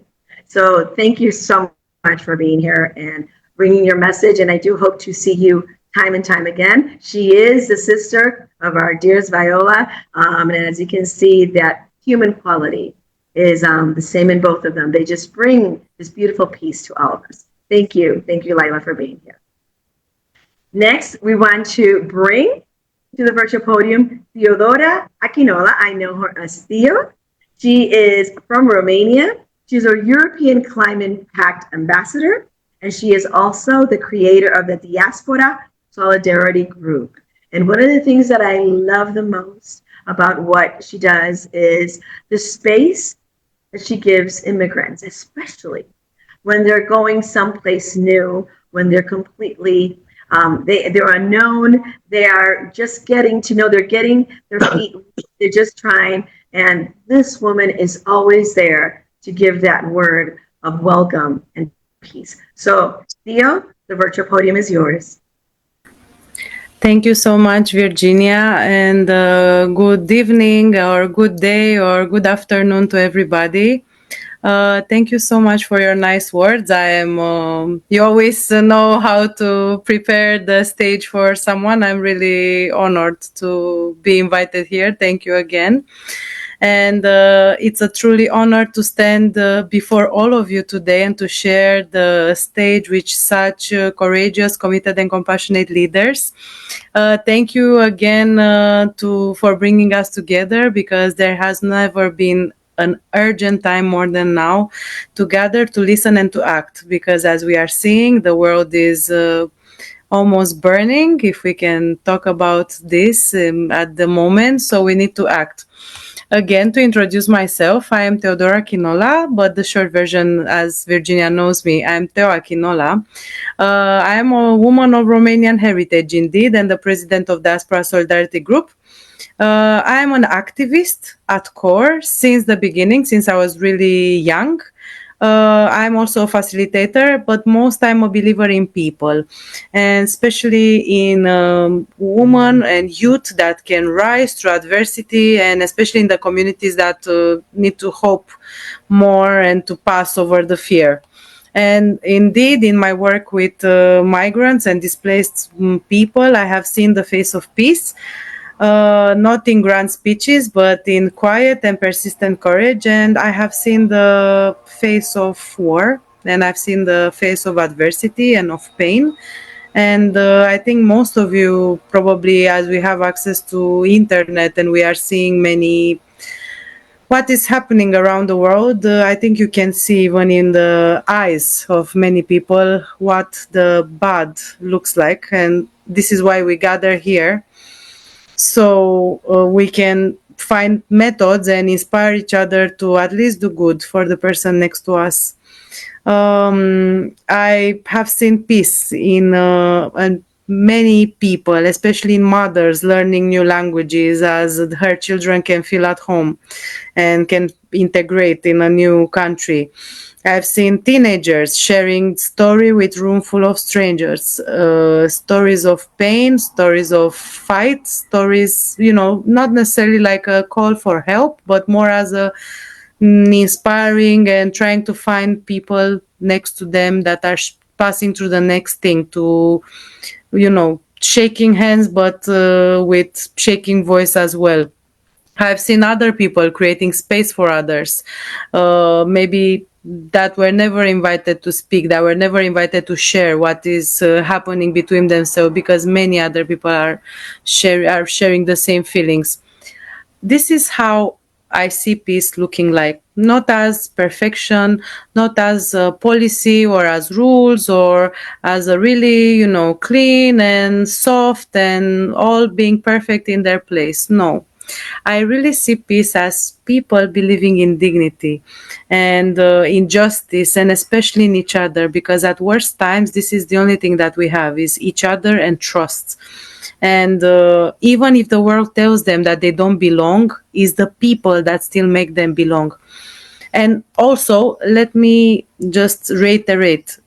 So thank you so much for being here and bringing your message. And I do hope to see you time and time again. She is the sister of our dearest Viola. And as you can see, that human quality is the same in both of them. They just bring this beautiful peace to all of us. Thank you. Thank you, Laila, for being here. Next, we want to bring to the virtual podium Theodora Aquinola. I know her as Theo. She is from Romania. She's a European Climate Pact Ambassador, and she is also the creator of the Diaspora Solidarity Group. And one of the things that I love the most about what she does is the space that she gives immigrants, especially when they're going someplace new, when they're completely they're unknown. They are just getting to know. They're getting their feet. They're just trying. And this woman is always there to give that word of welcome and peace. So, Theo, the virtual podium is yours. Thank you so much, Virginia, and good evening or good day or good afternoon to everybody. Thank you so much for your nice words. You always know how to prepare the stage for someone. I'm really honored to be invited here. Thank you again. And it's a truly honor to stand before all of you today and to share the stage with such courageous, committed, and compassionate leaders. Thank you again for bringing us together, because there has never been an urgent time more than now to gather, to listen, and to act, because as we are seeing, the world is almost burning, if we can talk about this at the moment, so we need to act. Again, to introduce myself, I am Teodora Aquinola, but the short version, as Virginia knows me, I am Teo Aquinola. I am a woman of Romanian heritage indeed, and the president of Diaspora Solidarity Group. I'm an activist at core since the beginning, since I was really young. I'm also a facilitator, but most I'm a believer in people, and especially in women and youth that can rise through adversity, and especially in the communities that need to hope more and to pass over the fear. And indeed, in my work with migrants and displaced people, I have seen the face of peace, not in grand speeches, but in quiet and persistent courage. And I have seen the face of war, and I've seen the face of adversity and of pain. And I think most of you probably, as we have access to internet and we are seeing many what is happening around the world, I think you can see even in the eyes of many people what the bad looks like. And this is why we gather here, so we can find methods and inspire each other to at least do good for the person next to us. I have seen peace in and many people, especially in mothers, learning new languages as her children can feel at home and can integrate in a new country. I've seen teenagers sharing story with room full of strangers, stories of pain, stories of fight, stories, not necessarily like a call for help, but more as a inspiring and trying to find people next to them that are passing through the next thing to, shaking hands, but with shaking voice as well. I've seen other people creating space for others, maybe that were never invited to speak, that were never invited to share what is happening between themselves, because many other people are sharing the same feelings. This is how I see peace looking like, not as perfection, not as a policy or as rules or as a really, clean and soft and all being perfect in their place. No. I really see peace as people believing in dignity and in justice, and especially in each other, because at worst times, this is the only thing that we have is each other and trust. And even if the world tells them that they don't belong, is the people that still make them belong. And also, let me just reiterate,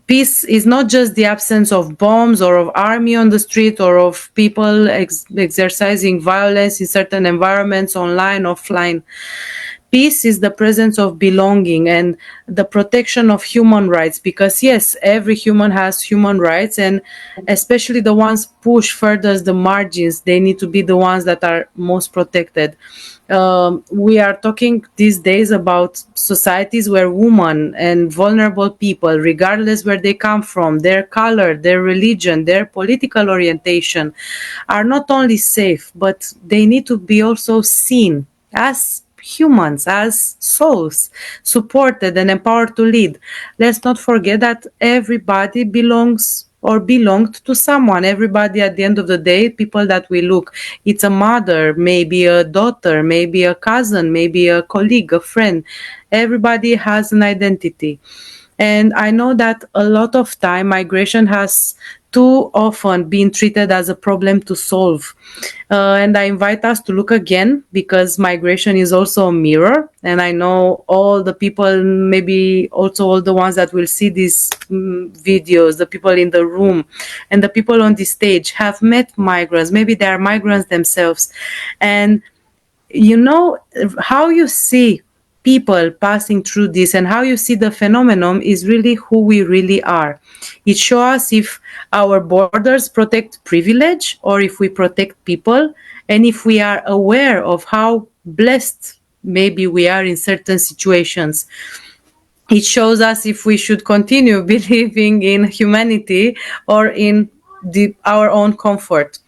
peace is not just the absence of bombs or of army on the street or of people exercising violence in certain environments, online, offline. Peace is the presence of belonging and the protection of human rights, because yes, every human has human rights, and especially the ones pushed further the margins, they need to be the ones that are most protected. We are talking these days about societies where women and vulnerable people, regardless where they come from, their color, their religion, their political orientation, are not only safe, but they need to be also seen as humans, as souls, supported and empowered to lead. Let's not forget that everybody belongs or belonged to someone. Everybody, at the end of the day, people that we look, it's a mother, maybe a daughter, maybe a cousin, maybe a colleague, a friend. Everybody has an identity. And I know that a lot of time migration has too often been treated as a problem to solve. And I invite us to look again, because migration is also a mirror. And I know all the people, maybe also all the ones that will see these videos, the people in the room and the people on the stage have met migrants. Maybe they are migrants themselves. And how you see people passing through this and how you see the phenomenon is really who we really are. It shows us if our borders protect privilege or if we protect people, and if we are aware of how blessed maybe we are in certain situations. It shows us if we should continue believing in humanity or in our own comfort.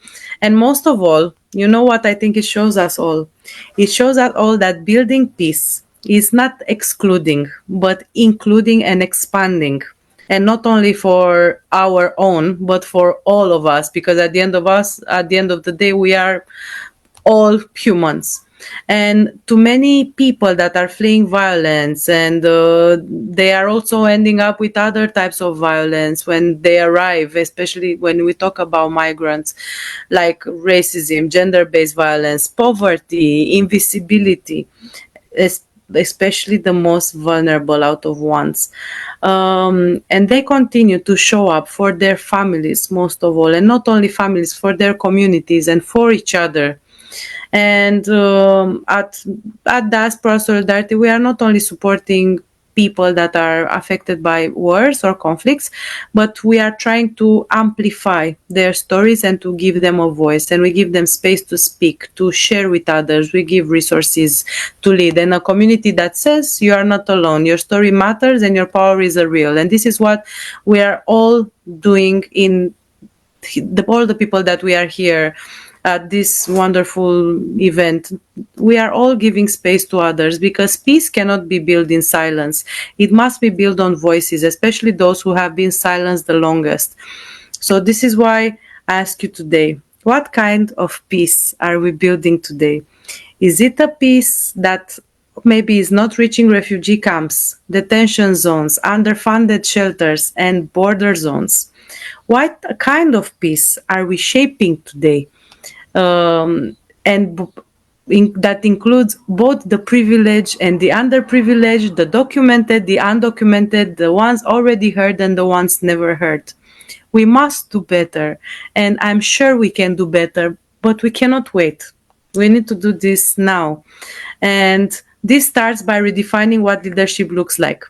And most of all, you know what I think it shows us all? It shows us all that building peace is not excluding, but including and expanding. And not only for our own, but for all of us, because at the end of the day, we are all humans. And to many people that are fleeing violence, and they are also ending up with other types of violence when they arrive, especially when we talk about migrants, like racism, gender-based violence, poverty, invisibility, especially the most vulnerable out of ones. And they continue to show up for their families, most of all, and not only families, for their communities and for each other. And at Diaspora Solidarity, we are not only supporting people that are affected by wars or conflicts, but we are trying to amplify their stories and to give them a voice. And we give them space to speak, to share with others. We give resources to lead, and a community that says you are not alone. Your story matters and your power is real. And this is what we are all doing in all the people that we are here at this wonderful event. We are all giving space to others, because peace cannot be built in silence. It must be built on voices, especially those who have been silenced the longest. So this is why I ask you today, what kind of peace are we building today? Is it a peace that maybe is not reaching refugee camps, detention zones, underfunded shelters, and border zones? What kind of peace are we shaping today? And that includes both the privileged and the underprivileged, the documented, the undocumented, the ones already heard and the ones never heard. We must do better, and I'm sure we can do better, but we cannot wait. We need to do this now. And this starts by redefining what leadership looks like.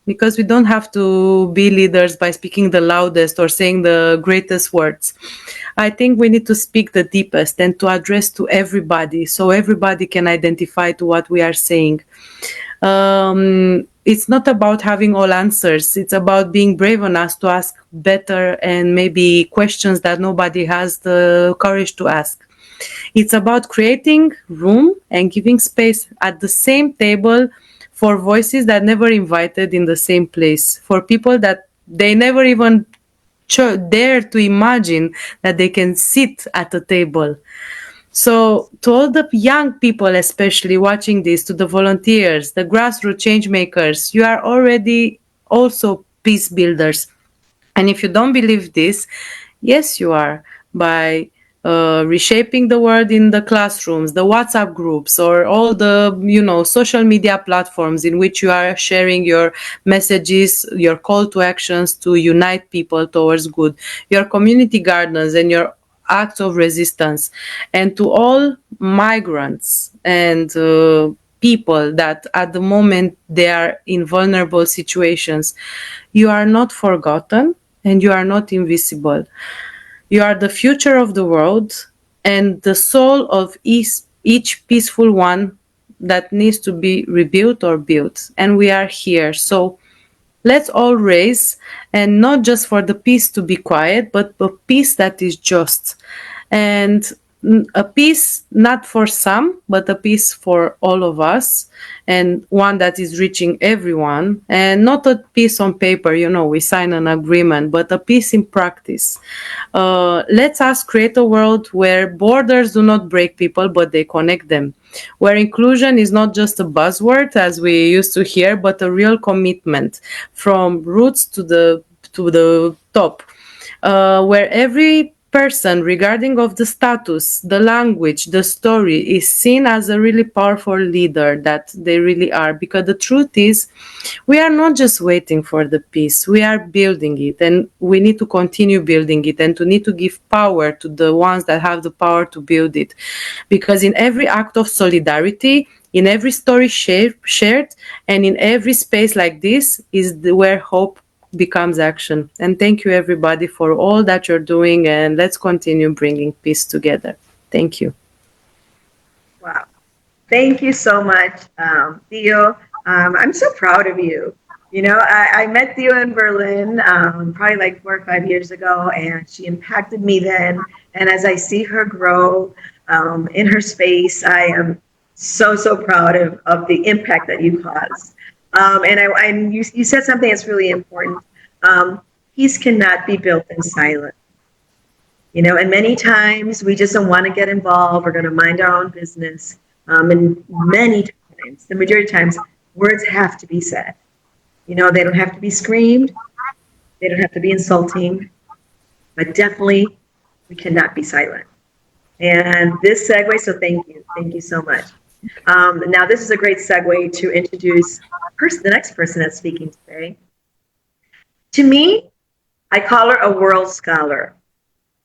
Because we don't have to be leaders by speaking the loudest or saying the greatest words. I think we need to speak the deepest and to address to everybody, so everybody can identify to what we are saying. It's not about having all answers. It's about being brave enough to ask better and maybe questions that nobody has the courage to ask. It's about creating room and giving space at the same table for voices that never invited in the same place, for people that they never even dare to imagine that they can sit at a table. So to all the young people, especially watching this, to the volunteers, the grassroots change makers, you are already also peace builders. And if you don't believe this, yes, you are, by reshaping the world in the classrooms, the WhatsApp groups, or all the social media platforms in which you are sharing your messages, your call to actions to unite people towards good, your community gardens and your acts of resistance. And to all migrants and people that at the moment they are in vulnerable situations, you are not forgotten and you are not invisible. You are the future of the world and the soul of each peaceful one that needs to be rebuilt or built. And we are here. So let's all raise, and not just for the peace to be quiet, but a peace that is just. And a peace not for some, but a peace for all of us, and one that is reaching everyone, and not a peace on paper, we sign an agreement, but a peace in practice. Let us create a world where borders do not break people, but they connect them, where inclusion is not just a buzzword as we used to hear, but a real commitment from roots to the top, where every person, regarding of the status, the language, the story, is seen as a really powerful leader that they really are. Because the truth is, we are not just waiting for the peace, we are building it, and we need to continue building it, and to need to give power to the ones that have the power to build it. Because in every act of solidarity, in every story shared, and in every space like this is where hope becomes action. And thank you everybody for all that you're doing, and let's continue bringing peace together. Thank you. Wow. Thank you so much, Theo. I'm so proud of you. I met Theo in Berlin probably like 4 or 5 years ago, and she impacted me then. And as I see her grow in her space, I am so proud of the impact that you caused. And you said something that's really important. Peace cannot be built in silence. And many times we just don't want to get involved. We're going to mind our own business. And many times, the majority of times, words have to be said. You know, they don't have to be screamed, they don't have to be insulting, but definitely we cannot be silent. And this segue, so thank you so much. Now, this is a great segue to introduce the next person that's speaking today. To me, I call her a world scholar.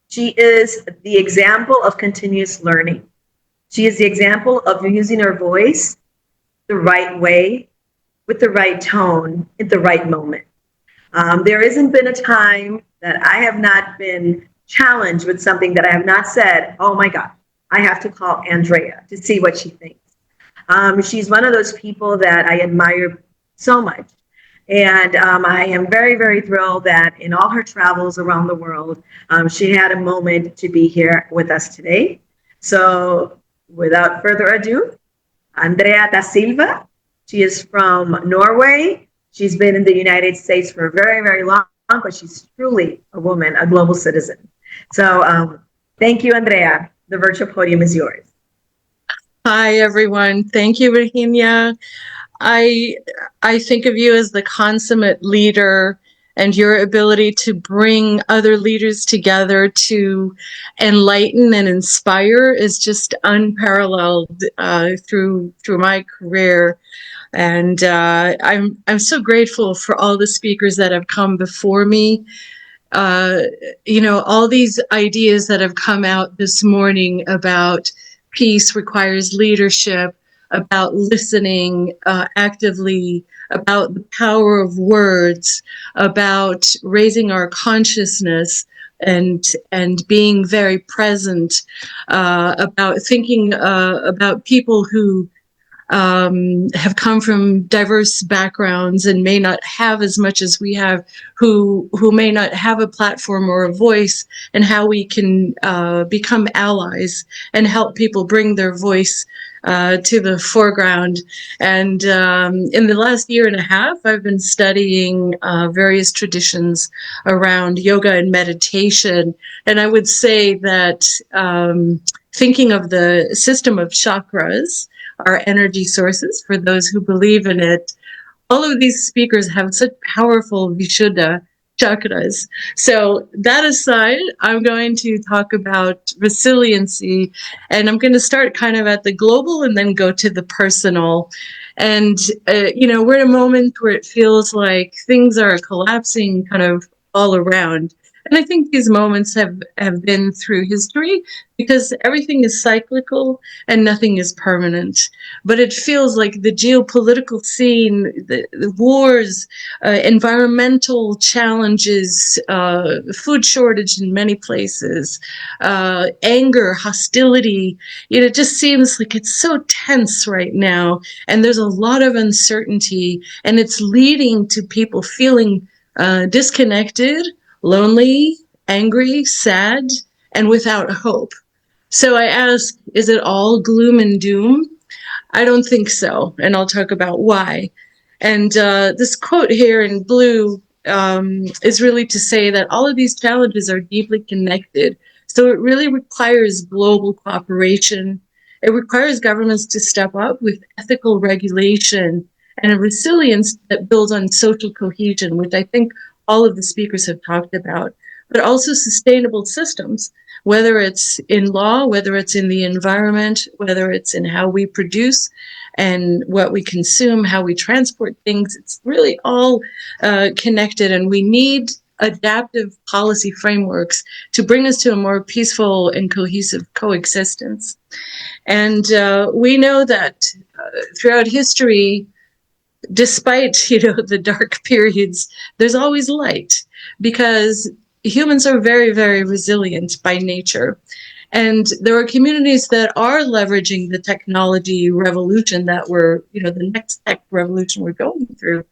She is the example of continuous learning. She is the example of using her voice the right way, with the right tone, at the right moment. There hasn't been a time that I have not been challenged with something that I have not said, oh my God, I have to call Andrea to see what she thinks. She's one of those people that I admire so much. And I am very, very thrilled that in all her travels around the world, she had a moment to be here with us today. So without further ado, Andrea da Silva. She is from Norway. She's been in the United States for very, very long, but she's truly a woman, a global citizen. So thank you, Andrea. The virtual podium is yours. Hi, everyone. Thank you, Virginia. I think of you as the consummate leader, and your ability to bring other leaders together to enlighten and inspire is just unparalleled through my career. And I'm so grateful for all the speakers that have come before me. All these ideas that have come out this morning about peace requires leadership, about listening actively, about the power of words, about raising our consciousness and being very present, about thinking about people who have come from diverse backgrounds and may not have as much as we have, who may not have a platform or a voice, and how we can become allies and help people bring their voice to the foreground. And in the last year and a half, I've been studying various traditions around yoga and meditation. And I would say that thinking of the system of chakras, our energy sources, for those who believe in it, all of these speakers have such powerful Vishuddha chakras. So that aside, I'm going to talk about resiliency, and I'm going to start kind of at the global and then go to the personal. And, we're in a moment where it feels like things are collapsing kind of all around. And I think these moments have been through history, because everything is cyclical and nothing is permanent. But it feels like the geopolitical scene, the wars, environmental challenges, food shortage in many places, anger, hostility, it just seems like it's so tense right now. And there's a lot of uncertainty, and it's leading to people feeling disconnected, lonely, angry, sad, and without hope. So I ask, is it all gloom and doom? I don't think so, and I'll talk about why. And this quote here in blue is really to say that all of these challenges are deeply connected. So it really requires global cooperation. It requires governments to step up with ethical regulation and a resilience that builds on social cohesion, which I think all of the speakers have talked about, but also sustainable systems, whether it's in law, whether it's in the environment, whether it's in how we produce and what we consume, how we transport things. It's really all connected, and we need adaptive policy frameworks to bring us to a more peaceful and cohesive coexistence. And we know that throughout history, despite, the dark periods, there's always light, because humans are very, very resilient by nature. And there are communities that are leveraging the technology revolution that we're, the next tech revolution we're going through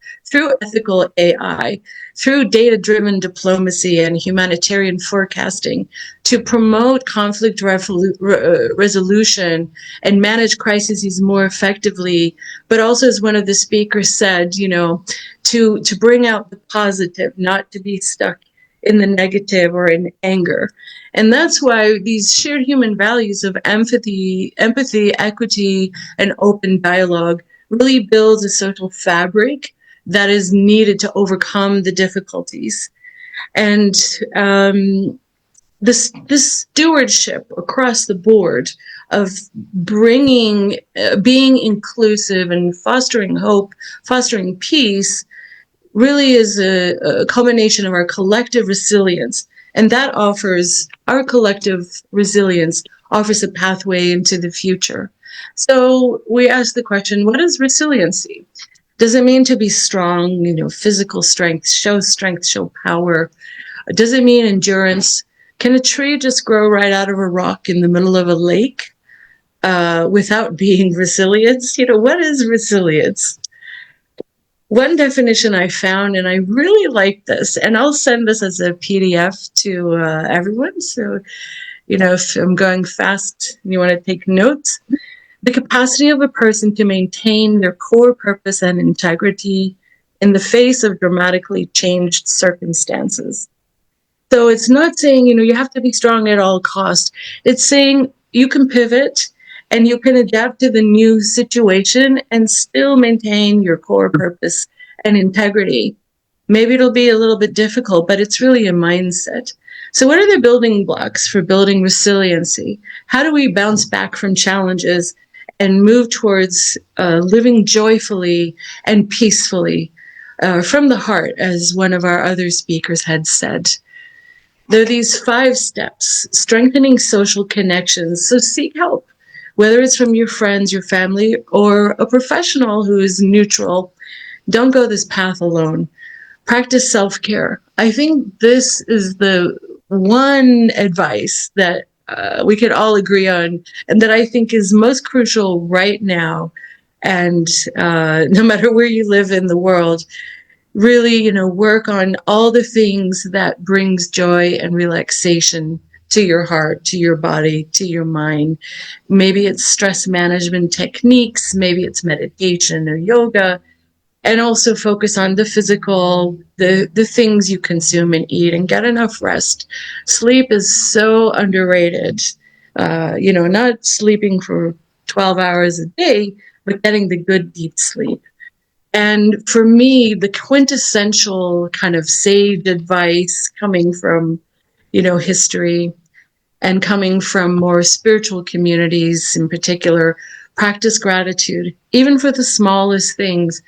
ethical AI, through data-driven diplomacy and humanitarian forecasting, to promote conflict resolution and manage crises more effectively. But also, as one of the speakers said, to bring out the positive, not to be stuck in the negative or in anger. And that's why these shared human values of empathy, equity, and open dialogue really builds a social fabric that is needed to overcome the difficulties. And this stewardship across the board of bringing, being inclusive and fostering hope, fostering peace, really is a culmination of our collective resilience. And that offers, our collective resilience offers a pathway into the future. So we ask the question, what is resiliency? Does it mean to be strong, you know, physical strength, show power? Does it mean endurance? Can a tree just grow right out of a rock in the middle of a lake without being resilient? You know, what is resilience? One definition I found, and I really like this, and I'll send this as a PDF to everyone. So, you know, if I'm going fast and you want to take notes, the capacity of a person to maintain their core purpose and integrity in the face of dramatically changed circumstances. So it's not saying, you know, you have to be strong at all costs. It's saying you can pivot and you can adapt to the new situation and still maintain your core purpose and integrity. Maybe it'll be a little bit difficult, but it's really a mindset. So what are the building blocks for building resiliency? How do we bounce back from challenges and move towards living joyfully and peacefully from the heart, as one of our other speakers had said? There are these 5 steps: strengthening social connections. So seek help, whether it's from your friends, your family, or a professional who is neutral. Don't go this path alone. Practice self-care. I think this is the one advice that we could all agree on, and that I think is most crucial right now. And no matter where you live in the world, really, you know, work on all the things that brings joy and relaxation to your heart, to your body, to your mind. Maybe it's stress management techniques, maybe it's meditation or yoga, and also focus on the physical, the things you consume and eat, and get enough rest. Sleep is so underrated. You know, not sleeping for 12 hours a day, but getting the good deep sleep. And for me, the quintessential kind of sage advice coming from, you know, history and coming from more spiritual communities in particular, practice gratitude, even for the smallest things.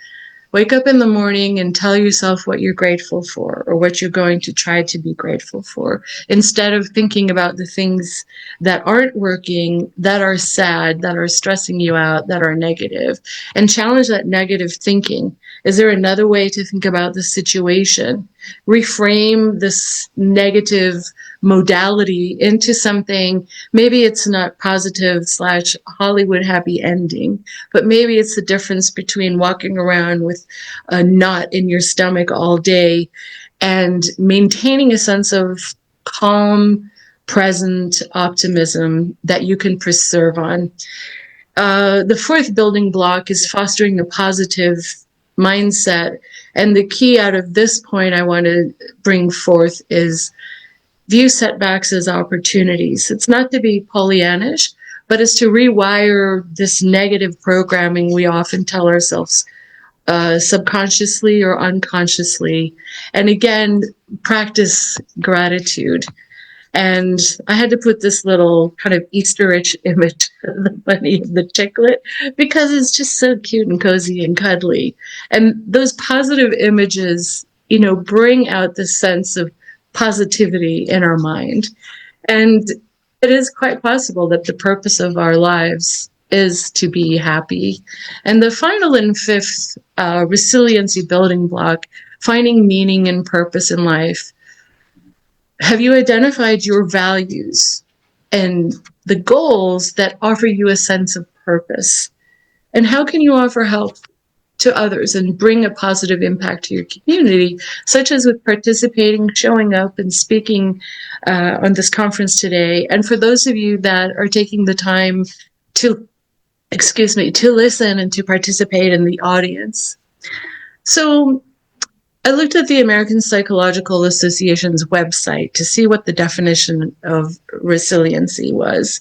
Wake up in the morning and tell yourself what you're grateful for, or what you're going to try to be grateful for, instead of thinking about the things that aren't working, that are sad, that are stressing you out, that are negative, and challenge that negative thinking. Is there another way to think about the situation? Reframe this negative modality into something. Maybe it's not positive / Hollywood happy ending, but maybe it's the difference between walking around with a knot in your stomach all day and maintaining a sense of calm, present optimism that you can preserve on. The 4th building block is fostering a positive mindset. And the key out of this point I want to bring forth is view setbacks as opportunities. It's not to be Pollyannish, but it's to rewire this negative programming we often tell ourselves subconsciously or unconsciously. And again, practice gratitude. And I had to put this little kind of Easterish image of the bunny and the chicklet because it's just so cute and cozy and cuddly. And those positive images, you know, bring out this sense of positivity in our mind. And it is quite possible that the purpose of our lives is to be happy. And the final and 5th resiliency building block, finding meaning and purpose in life. Have you identified your values and the goals that offer you a sense of purpose? And how can you offer help to others and bring a positive impact to your community, such as with participating, showing up, and speaking on this conference today? And for those of you that are taking the time to listen and to participate in the audience. So I looked at the American Psychological Association's website to see what the definition of resiliency was.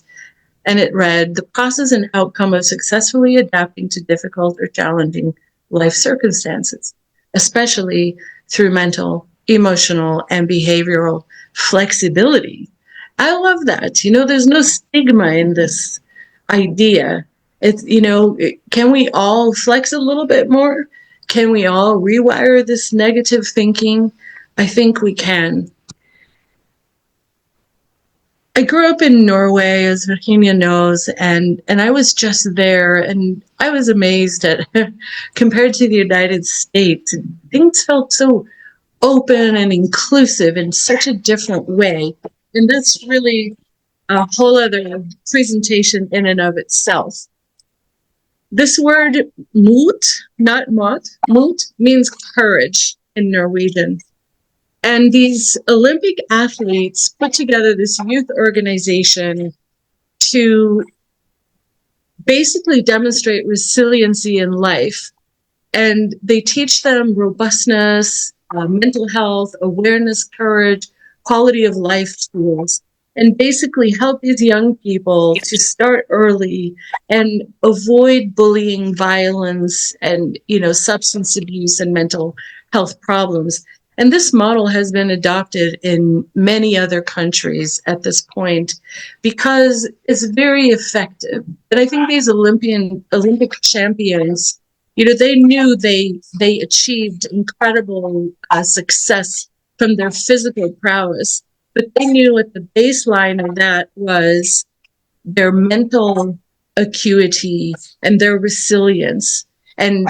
And it read, the process and outcome of successfully adapting to difficult or challenging life circumstances, especially through mental, emotional, and behavioral flexibility. I love that. You know, there's no stigma in this idea. It's, you know, can we all flex a little bit more? Can we all rewire this negative thinking? I think we can. I grew up in Norway, as Virginia knows, and I was just there, and I was amazed at, compared to the United States, things felt so open and inclusive in such a different way. And that's really a whole other presentation in and of itself. This word mot, not mot, mot means courage in Norwegian. And these Olympic athletes put together this youth organization to basically demonstrate resiliency in life. And they teach them robustness, mental health, awareness, courage, quality of life tools, and basically help these young people to start early and avoid bullying, violence, and, you know, substance abuse and mental health problems. And this model has been adopted in many other countries at this point because it's very effective. And I think these Olympic champions, you know, they knew they achieved incredible success from their physical prowess, but they knew at the baseline of that was their mental acuity and their resilience. And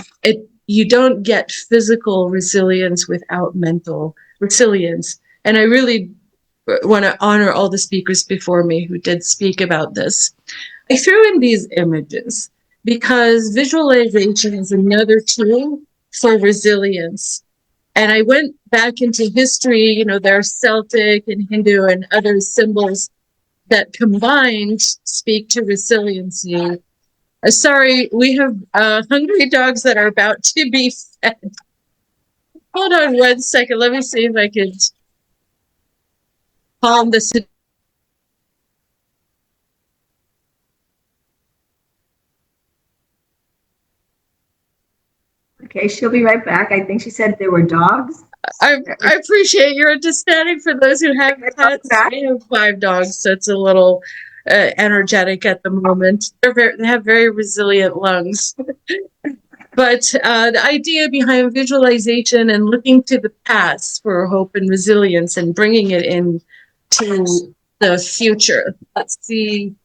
you don't get physical resilience without mental resilience. And I really want to honor all the speakers before me who did speak about this. I threw in these images because visualization is another tool for resilience. And I went back into history, you know, there are Celtic and Hindu and other symbols that combined speak to resiliency. Sorry, we have hungry dogs that are about to be fed. Hold on 1 second. Let me see if I can calm this. Okay, she'll be right back. I think she said there were dogs. I appreciate your understanding for those who have pets. I have 5 dogs, so it's a little energetic at the moment. They have very resilient lungs. But the idea behind visualization and looking to the past for hope and resilience and bringing it into the future. Let's see.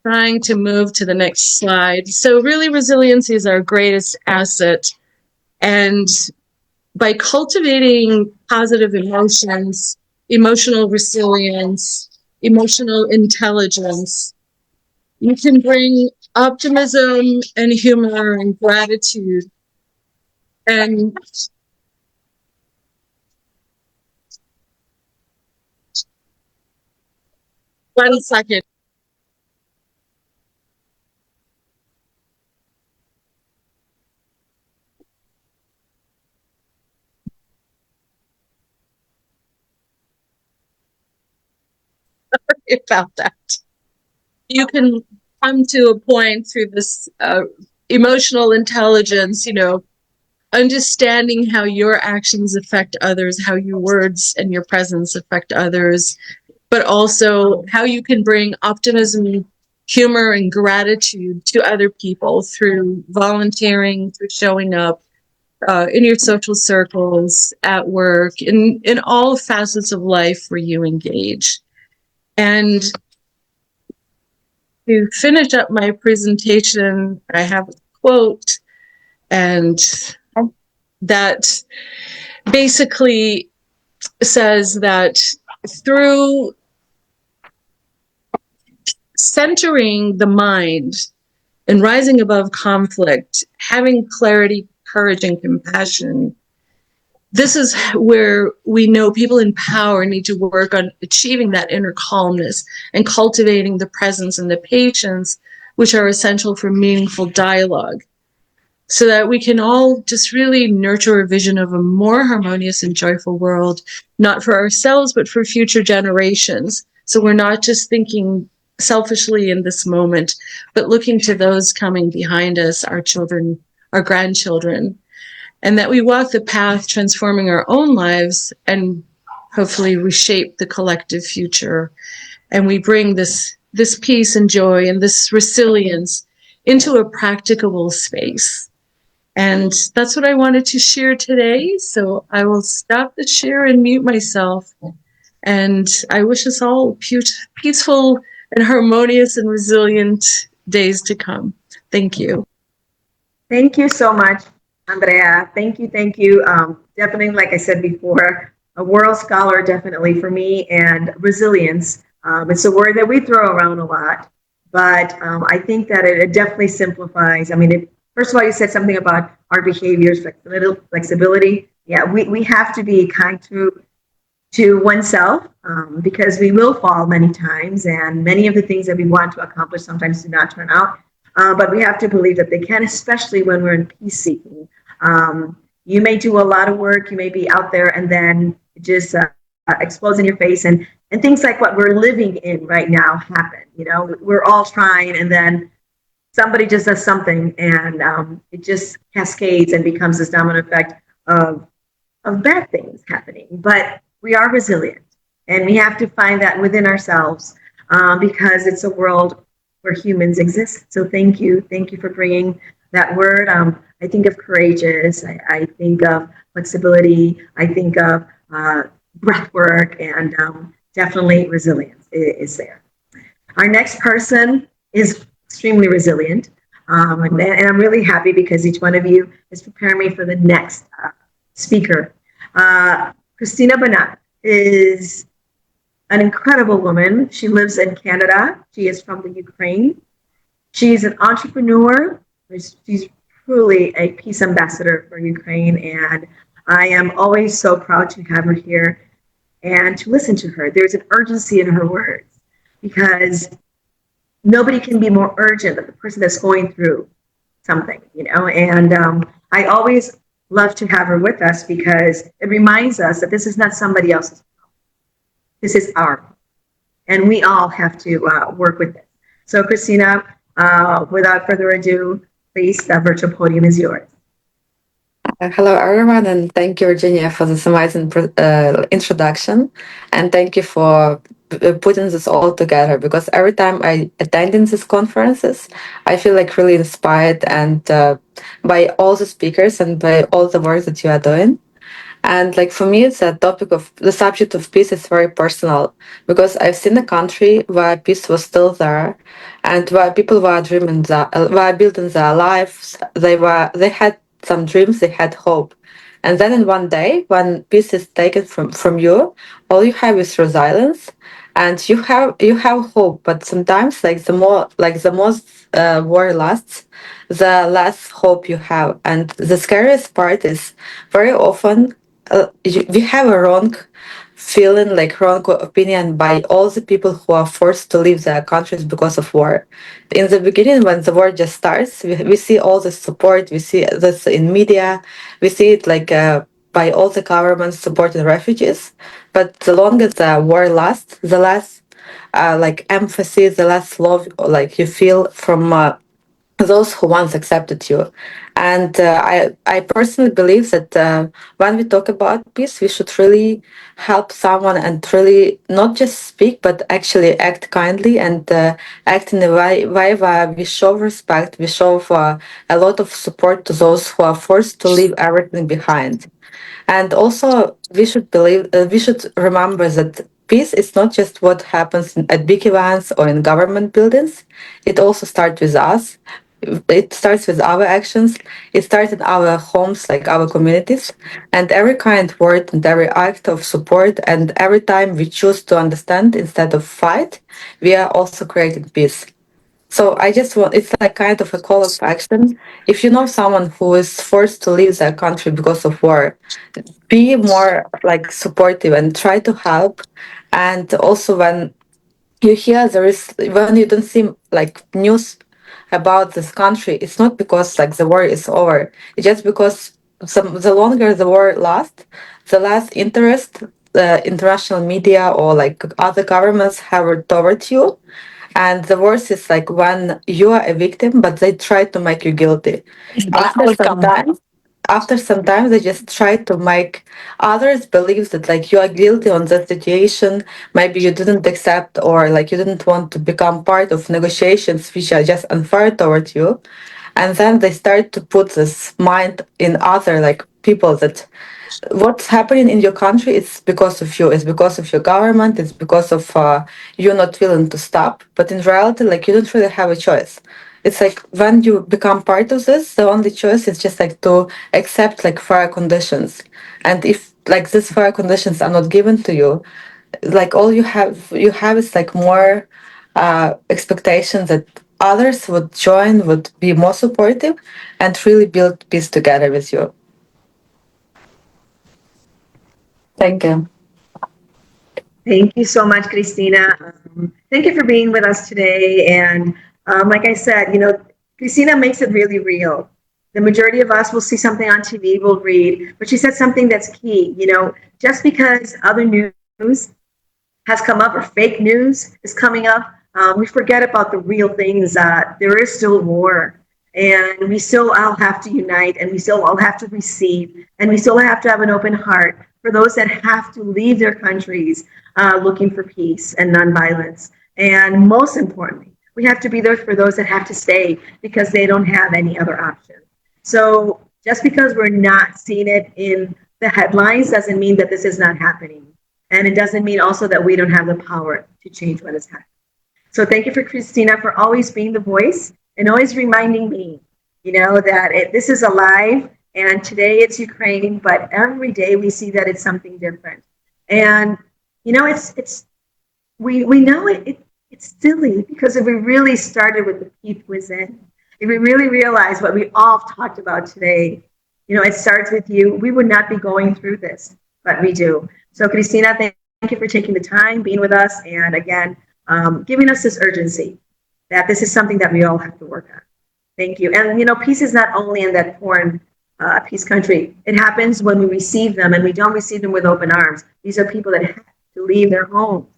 Trying to move to the next slide. So really, resiliency is our greatest asset. And by cultivating positive emotions, emotional resilience, emotional intelligence, you can bring optimism and humor and gratitude. And one second. About that. You can come to a point through this emotional intelligence, you know, understanding how your actions affect others, how your words and your presence affect others, but also how you can bring optimism, humor, and gratitude to other people through volunteering, through showing up in your social circles, at work, in all facets of life where you engage. And to finish up my presentation, I have a quote, and that basically says that through centering the mind and rising above conflict, having clarity, courage, and compassion, this is where we know people in power need to work on achieving that inner calmness and cultivating the presence and the patience, which are essential for meaningful dialogue. so that we can all just really nurture a vision of a more harmonious and joyful world, not for ourselves, but for future generations. So we're not just thinking selfishly in this moment, but looking to those coming behind us, our children, our grandchildren, and that we walk the path transforming our own lives and hopefully reshape the collective future. And we bring this peace and joy and this resilience into a practicable space. And that's what I wanted to share today. So I will stop the share and mute myself. And I wish us all peaceful and harmonious and resilient days to come. Thank you. Thank you so much, Andrea. Thank you, thank you. Definitely, like I said before, a world scholar, definitely for me, and resilience. It's a word that we throw around a lot, but I think that it definitely simplifies. I mean, first of all, you said something about our behaviors, flexibility. Yeah, we have to be kind to oneself because we will fall many times, and many of the things that we want to accomplish sometimes do not turn out. But we have to believe that they can, especially when we're in peace seeking. You may do a lot of work, you may be out there, and then it just explodes in your face, and things like what we're living in right now happen. You know, we're all trying, and then somebody just does something, and it just cascades and becomes this domino effect of bad things happening. But we are resilient, and we have to find that within ourselves because it's a world where humans exist. So thank you for bringing that word. I think of courageous, I think of flexibility, I think of breath work, and definitely resilience is there. Our next person is extremely resilient, and I'm really happy because each one of you is preparing me for the next speaker. Christina Banat is an incredible woman. She lives in Canada. She is from the Ukraine. She's an entrepreneur. She's truly a peace ambassador for Ukraine, and I am always so proud to have her here and to listen to her. There's an urgency in her words because nobody can be more urgent than the person that's going through something, you know, and I always love to have her with us because it reminds us that this is not somebody else's problem. This is our problem, and we all have to work with it. So, Christina, without further ado, please, the virtual podium is yours. Hello, everyone, and thank you, Virginia, for this amazing introduction. And thank you for putting this all together, because every time I attend in these conferences, I feel like really inspired and by all the speakers and by all the work that you are doing. And like for me, it's a topic of the subject of peace is very personal, because I've seen a country where peace was still there, and where people were dreaming, were building their lives. They had some dreams, they had hope. And then in one day, when peace is taken from you, all you have is resilience, and you have hope. But sometimes, like the more war lasts, the less hope you have. And the scariest part is very often we have a wrong feeling, like wrong opinion by all the people who are forced to leave their countries because of war. In the beginning, when the war just starts, we see all the support, we see this in media, we see it like by all the governments supporting refugees. But the longer the war lasts, the less like emphasis, the less love like you feel from those who once accepted you. And I personally believe that when we talk about peace, we should really help someone and really not just speak, but actually act kindly and act in a way where we show respect, we show a lot of support to those who are forced to leave everything behind. And also, we should remember that peace is not just what happens at big events or in government buildings. It also starts with us. It starts with our actions. It starts in our homes, like our communities. And every kind word and every act of support, and every time we choose to understand instead of fight, we are also creating peace. So I just want, it's like kind of a call of action. If you know someone who is forced to leave their country because of war, be more like supportive and try to help. And also when you hear when you don't see like news about this country, it's not because like the war is over. It's just because the longer the war lasts, the less interest the international media or like other governments have towards you. And the worst is like when you are a victim, but they try to make you guilty. After some time, they just try to make others believe that like you are guilty on that situation. Maybe you didn't accept or like you didn't want to become part of negotiations which are just unfair towards you. And then they start to put this mind in other like people that what's happening in your country is because of you, it's because of your government, it's because of you not willing to stop. But in reality, like you don't really have a choice. It's like when you become part of this, the only choice is just like to accept like fair conditions. And if like these fair conditions are not given to you, like all you have is like more expectations that others would join, would be more supportive, and really build peace together with you. Thank you. Thank you so much, Christina. Thank you for being with us today. And like I said, Christina makes it really real. The majority of us will see something on TV, we'll read, but she said something that's key. Just because other news has come up or fake news is coming up, we forget about the real things. There is still war, and we still all have to unite, and we still all have to receive, and we still have to have an open heart for those that have to leave their countries looking for peace and nonviolence. And most importantly, we have to be there for those that have to stay because they don't have any other option. So just because we're not seeing it in the headlines doesn't mean that this is not happening. And it doesn't mean also that we don't have the power to change what is happening. So thank you for Christina for always being the voice and always reminding me, that this is alive and today it's Ukraine, but every day we see that it's something different. And, we know it's silly because if we really started with the peace within, if we really realize what we all talked about today, it starts with you, we would not be going through this, but we do. So Christina, thank you for taking the time, being with us, and again, giving us this urgency that this is something that we all have to work on. Thank you. And, peace is not only in that foreign peace country. It happens when we receive them, and we don't receive them with open arms. These are people that have to leave their homes,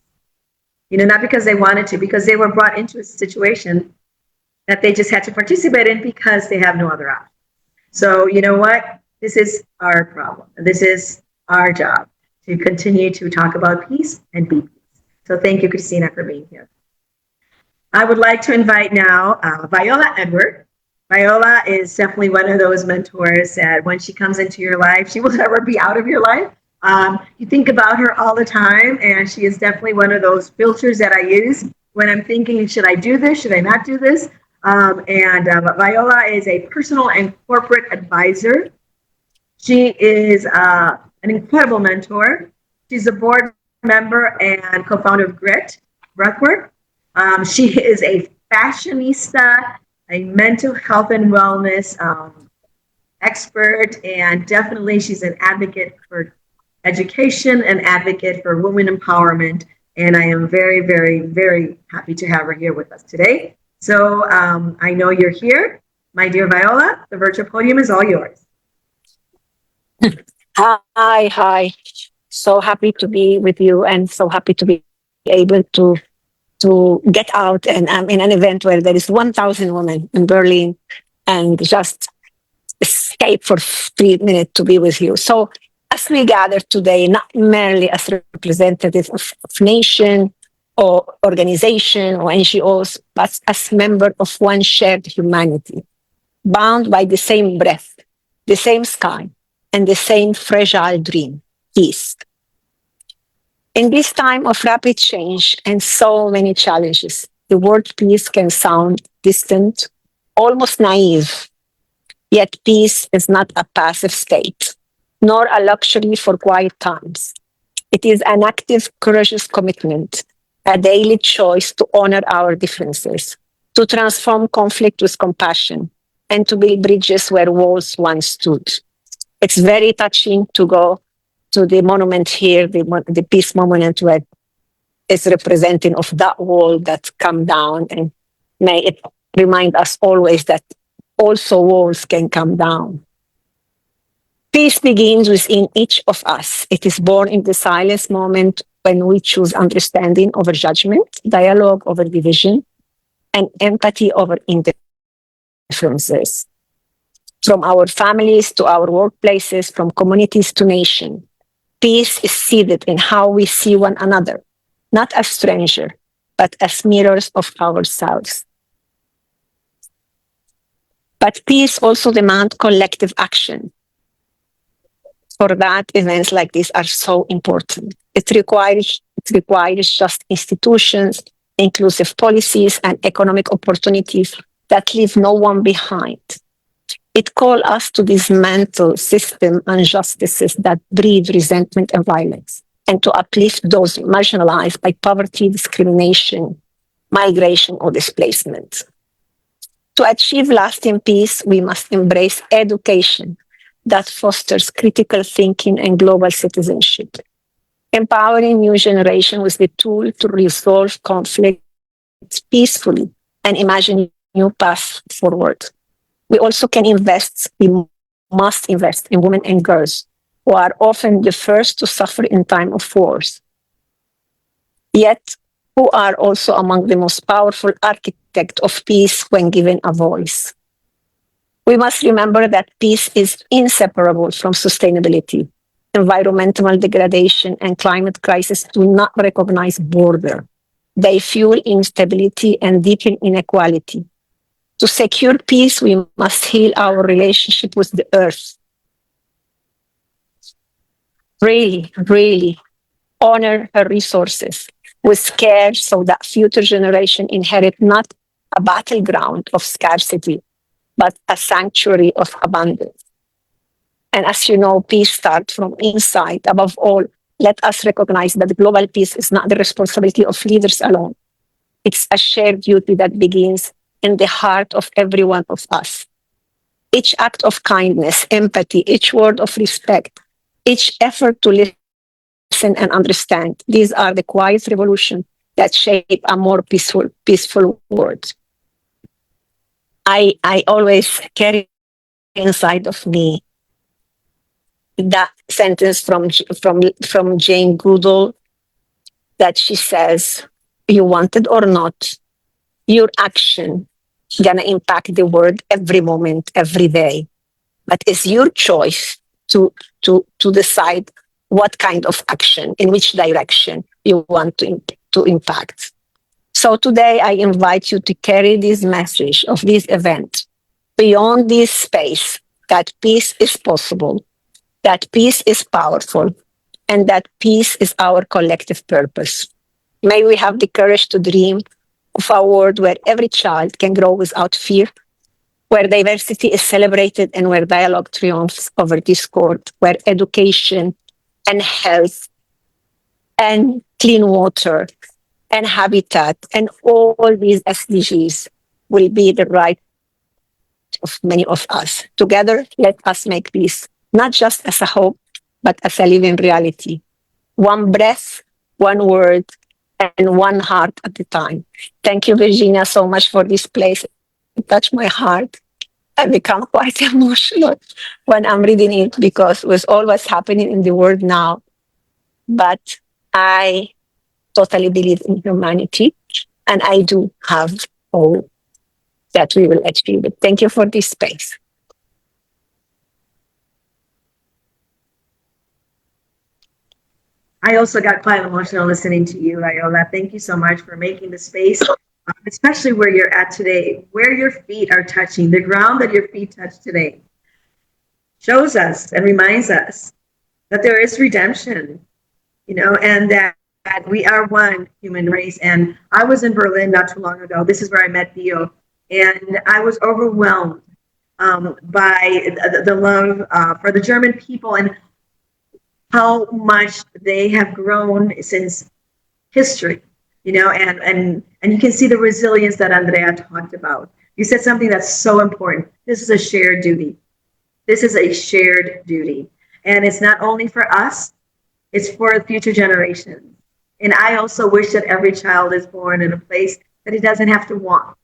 not because they wanted to, because they were brought into a situation that they just had to participate in because they have no other option. So you know what? This is our problem. This is our job to continue to talk about peace and be peace. So thank you, Christina, for being here. I would like to invite now Viola Edward. Viola is definitely one of those mentors that when she comes into your life, she will never be out of your life. You think about her all the time, and she is definitely one of those filters that I use when I'm thinking, should I do this? Should I not do this? Viola is a personal and corporate advisor. She is an incredible mentor. She's a board member and co-founder of Grit Breathwork. She is a fashionista, a mental health and wellness expert, and definitely she's an advocate for education and advocate for women empowerment. And I am very, very, very happy to have her here with us today. So I know you're here. My dear Viola, the virtual podium is all yours. Hi. So happy to be with you and so happy to be able to get out. And I'm in an event where there is 1,000 women in Berlin and just escape for 3 minutes to be with you. So as we gather today, not merely as representatives of nation or organization or NGOs, but as members of one shared humanity, bound by the same breath, the same sky, and the same fragile dream, peace. In this time of rapid change and so many challenges, the word peace can sound distant, almost naive. Yet peace is not a passive state, nor a luxury for quiet times. It is an active, courageous commitment, a daily choice to honor our differences, to transform conflict with compassion, and to build bridges where walls once stood. It's very touching to go to the monument here, the peace monument, where it's representing of that wall that come down, and may it remind us always that also walls can come down. Peace begins within each of us. It is born in the silence moment when we choose understanding over judgment, dialogue over division, and empathy over indifferences. From our families to our workplaces, from communities to nations, peace is seated in how we see one another, not as strangers, but as mirrors of ourselves. But peace also demands collective action. For that, events like this are so important. It requires just institutions, inclusive policies, and economic opportunities that leave no one behind. It calls us to dismantle system injustices that breed resentment and violence, and to uplift those marginalized by poverty, discrimination, migration, or displacement. To achieve lasting peace, we must embrace education that fosters critical thinking and global citizenship, empowering new generation with the tool to resolve conflicts peacefully and imagine new paths forward. We also must invest in women and girls who are often the first to suffer in time of wars, yet who are also among the most powerful architects of peace when given a voice. We must remember that peace is inseparable from sustainability. Environmental degradation and climate crisis do not recognize border. They fuel instability and deepen inequality. To secure peace, we must heal our relationship with the earth. Really honor her resources with care so that future generations inherit not a battleground of scarcity, but a sanctuary of abundance. And as you know, peace starts from inside. Above all, let us recognize that global peace is not the responsibility of leaders alone. It's a shared duty that begins in the heart of every one of us. Each act of kindness, empathy, each word of respect, each effort to listen and understand, these are the quiet revolutions that shape a more peaceful world. I always carry inside of me that sentence from Jane Goodall that she says, "You want it or not, your action gonna impact the world every moment, every day. But it's your choice to decide what kind of action, in which direction you want to impact." So today I invite you to carry this message of this event beyond this space, that peace is possible, that peace is powerful, and that peace is our collective purpose. May we have the courage to dream of a world where every child can grow without fear, where diversity is celebrated and where dialogue triumphs over discord, where education and health and clean water and habitat and all these SDGs will be the right of many of us. Together, let us make peace, not just as a hope, but as a living reality. One breath, one word, and one heart at a time. Thank you, Virginia, so much for this place. It touched my heart. I become quite emotional when I'm reading it because it was all what's happening in the world now. But I totally believe in humanity, and I do have hope that we will achieve it. Thank you for this space. I also got quite emotional listening to you, Iola. Thank you so much for making the space, especially where you're at today, where your feet are touching, the ground that your feet touch today shows us and reminds us that there is redemption, and that we are one human race. And I was in Berlin not too long ago. This is where I met Theo, and I was overwhelmed by the love for the German people and how much they have grown since history, and you can see the resilience that Andrea talked about. You said something that's so important. This is a shared duty. This is a shared duty. And it's not only for us, it's for future generations. And I also wish that every child is born in a place that he doesn't have to want.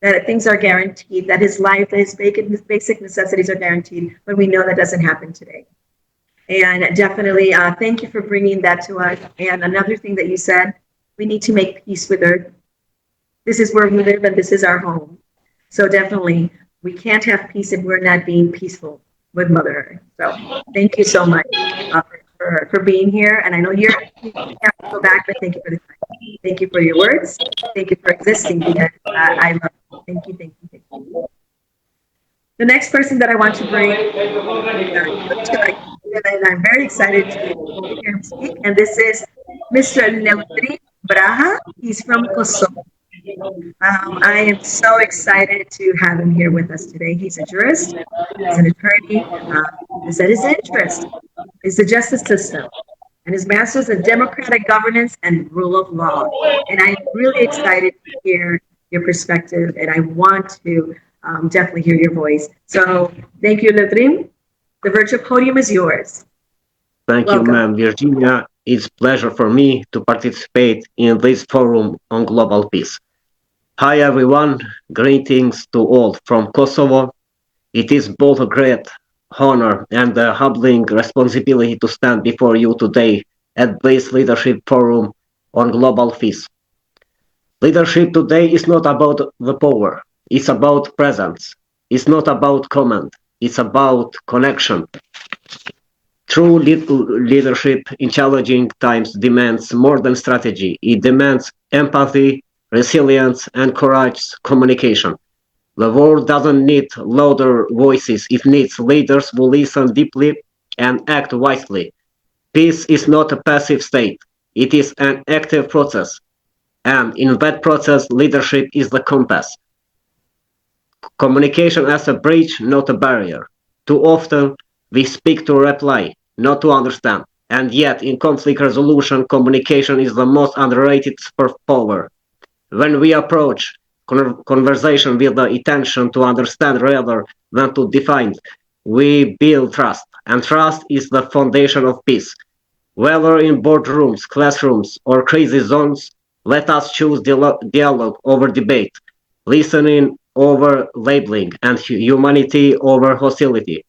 that things are guaranteed, that his life, his basic necessities are guaranteed, but we know that doesn't happen today. And definitely, thank you for bringing that to us. And another thing that you said, we need to make peace with Earth. This is where we live, and this is our home. So definitely, we can't have peace if we're not being peaceful with Mother Earth. So thank you so much for being here. And I know you have to go back, but thank you for the time. Thank you for your words. Thank you for existing, because I love you. Thank you, thank you, thank you. The next person that I want to bring, and I'm very excited to hear him speak, and this is Mr. Neutri Braha. He's from Kosovo. I am so excited to have him here with us today. He's a jurist, he's an attorney. He said his interest is the justice system, and his master's in democratic governance and rule of law. And I'm really excited to hear your perspective, and I want to definitely hear your voice. So thank you, Ledrim. The virtual podium is yours. Thank Welcome. you, ma'am. Virginia, it's a pleasure for me to participate in this forum on global peace. Hi, everyone. Greetings to all from Kosovo. It is both a great honor and a humbling responsibility to stand before you today at this leadership forum on global peace. Leadership today is not about the power. It's about presence. It's not about command. It's about connection. True leadership in challenging times demands more than strategy. It demands empathy, resilience, and courage communication. The world doesn't need louder voices. It needs leaders who listen deeply and act wisely. Peace is not a passive state. It is an active process. And in that process, leadership is the compass. Communication as a bridge, not a barrier. Too often, we speak to reply, not to understand. And yet, in conflict resolution, communication is the most underrated superpower. When we approach conversation with the intention to understand rather than to define, we build trust. And trust is the foundation of peace. Whether in boardrooms, classrooms, or crazy zones, let us choose dialogue over debate, listening over labeling, and humanity over hostility.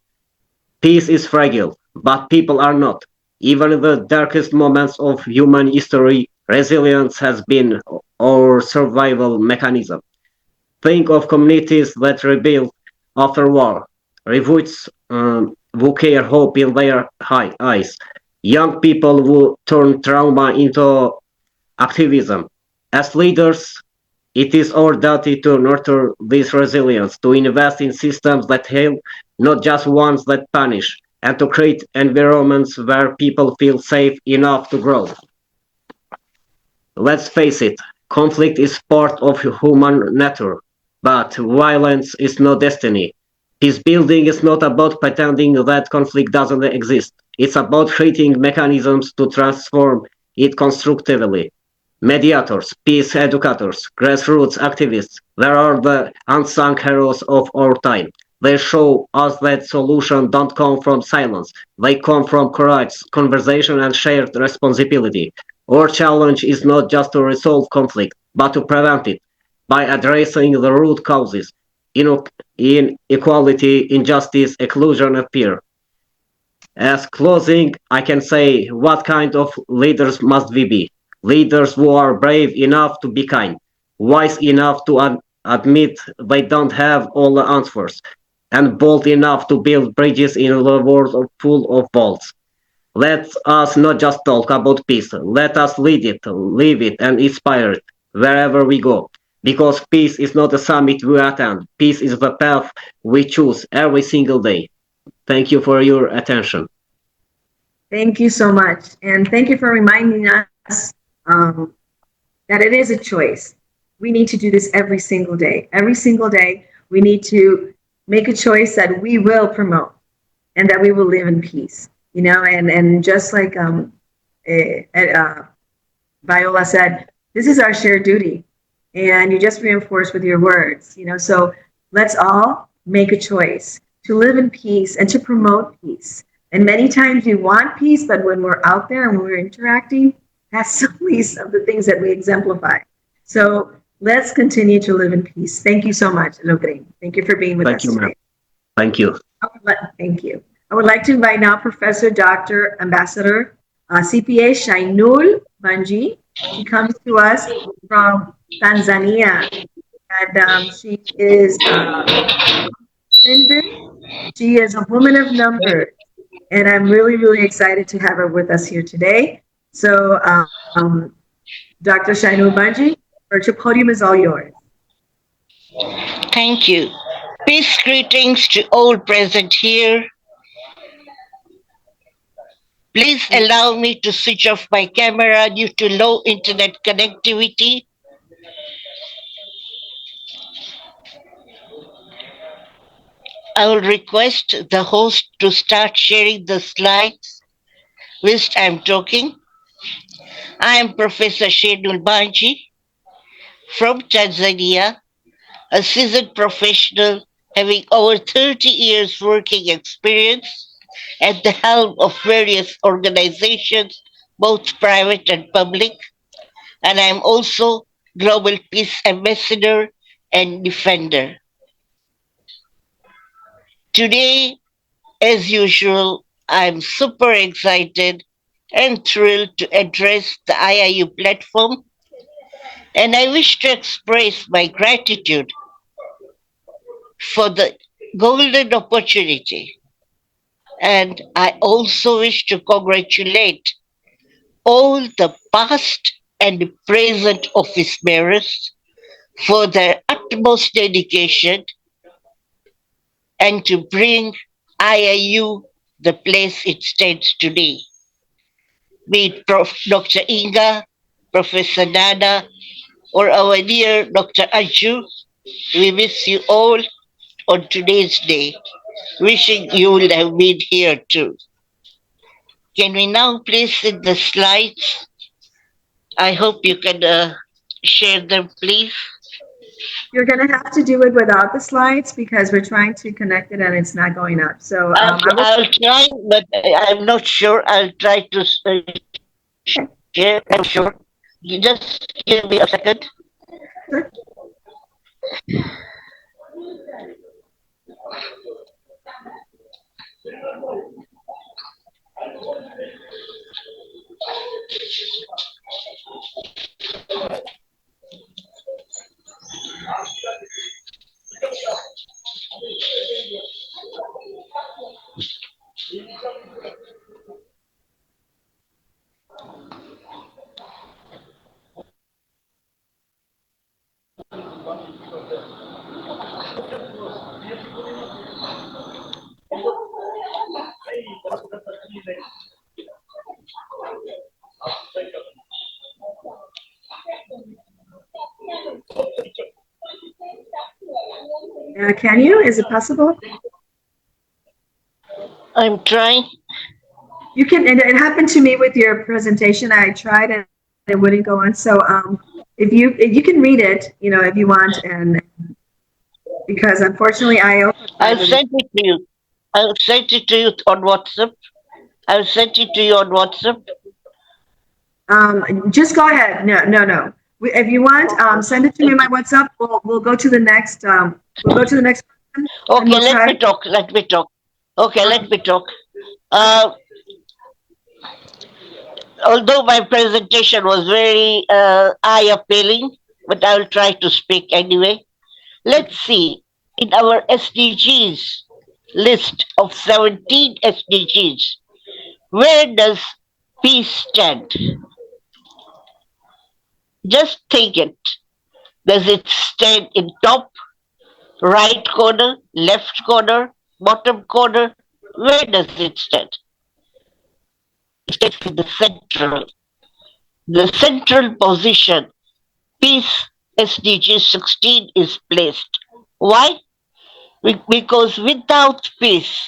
Peace is fragile, but people are not. Even in the darkest moments of human history, resilience has been our survival mechanism. Think of communities that rebuild after war, refugees who carry hope in their eyes, young people who turn trauma into activism. As leaders, it is our duty to nurture this resilience, to invest in systems that help, not just ones that punish, and to create environments where people feel safe enough to grow. Let's face it, conflict is part of human nature, but violence is no destiny. Peace building is not about pretending that conflict doesn't exist. It's about creating mechanisms to transform it constructively. Mediators, peace educators, grassroots activists, there are the unsung heroes of our time. They show us that solutions don't come from silence. They come from courage, conversation, and shared responsibility. Our challenge is not just to resolve conflict, but to prevent it by addressing the root causes: inequality, injustice, exclusion, and fear. As closing, I can say, what kind of leaders must we be? Leaders who are brave enough to be kind, wise enough to admit they don't have all the answers, and bold enough to build bridges in a world full of walls. Let us not just talk about peace. Let us lead it, live it, and inspire it wherever we go. Because peace is not a summit we attend. Peace is the path we choose every single day. Thank you for your attention. Thank you so much. And thank you for reminding us that it is a choice. We need to do this every single day. Every single day, we need to make a choice that we will promote and that we will live in peace. You know, and just like Viola said, this is our shared duty. And you just reinforced with your words, you know, so let's all make a choice to live in peace and to promote peace. And many times we want peace, but when we're out there and when we're interacting, that's the least of the things that we exemplify. So Let's continue to live in peace. Thank you so much, Logrin. Thank you for being with us today. Thank you. Thank you. I would like to invite now Professor Dr. Ambassador CPA Shainul Banji. She comes to us from Tanzania, and she is she is a woman of numbers, and I'm really, really excited to have her with us here today. So, Dr. Shainul Banji, virtual podium is all yours. Thank you. Peace greetings to all present here. Please allow me to switch off my camera due to low internet connectivity. I will request the host to start sharing the slides whilst I'm talking. I am Professor Shainul Banji from Tanzania, a seasoned professional having over 30 years working experience at the helm of various organizations, both private and public, and I'm also Global Peace Ambassador and Defender. Today, as usual, I'm super excited and thrilled to address the IIU platform, and I wish to express my gratitude for the golden opportunity. And I also wish to congratulate all the past and present office bearers for their utmost dedication and to bring IIU the place it stands today. Be it Dr. Inga, Professor Nana, or our dear Dr. Aju, we miss you all on today's day. Wishing you would have been here too. Can we now please see the slides? I hope you can share them, please. You're going to have to do it without the slides because we're trying to connect it and it's not going up. So I'll try, but I'm not sure. I'll try to share. I'm sure. You just give me a second. Sure. Can you? Is it possible? I'm trying. You can. It happened to me with your presentation. I tried and it wouldn't go on. So if you can read it, if you want, and because unfortunately I'll send it to you. I'll send it to you on WhatsApp. I'll send it to you on WhatsApp. Just go ahead. No. If you want, send it to me on my WhatsApp. We'll go to the next. We'll go to the next one. Okay, let me talk. Okay, let me talk. Although my presentation was very eye-appealing, but I'll try to speak anyway. Let's see. In our SDGs list of 17 SDGs, where does peace stand? Just think it. Does it stand in top, right corner, left corner, bottom corner? Where does it stand? It stands in the central position. Peace SDG 16 is placed. Why? Because without peace,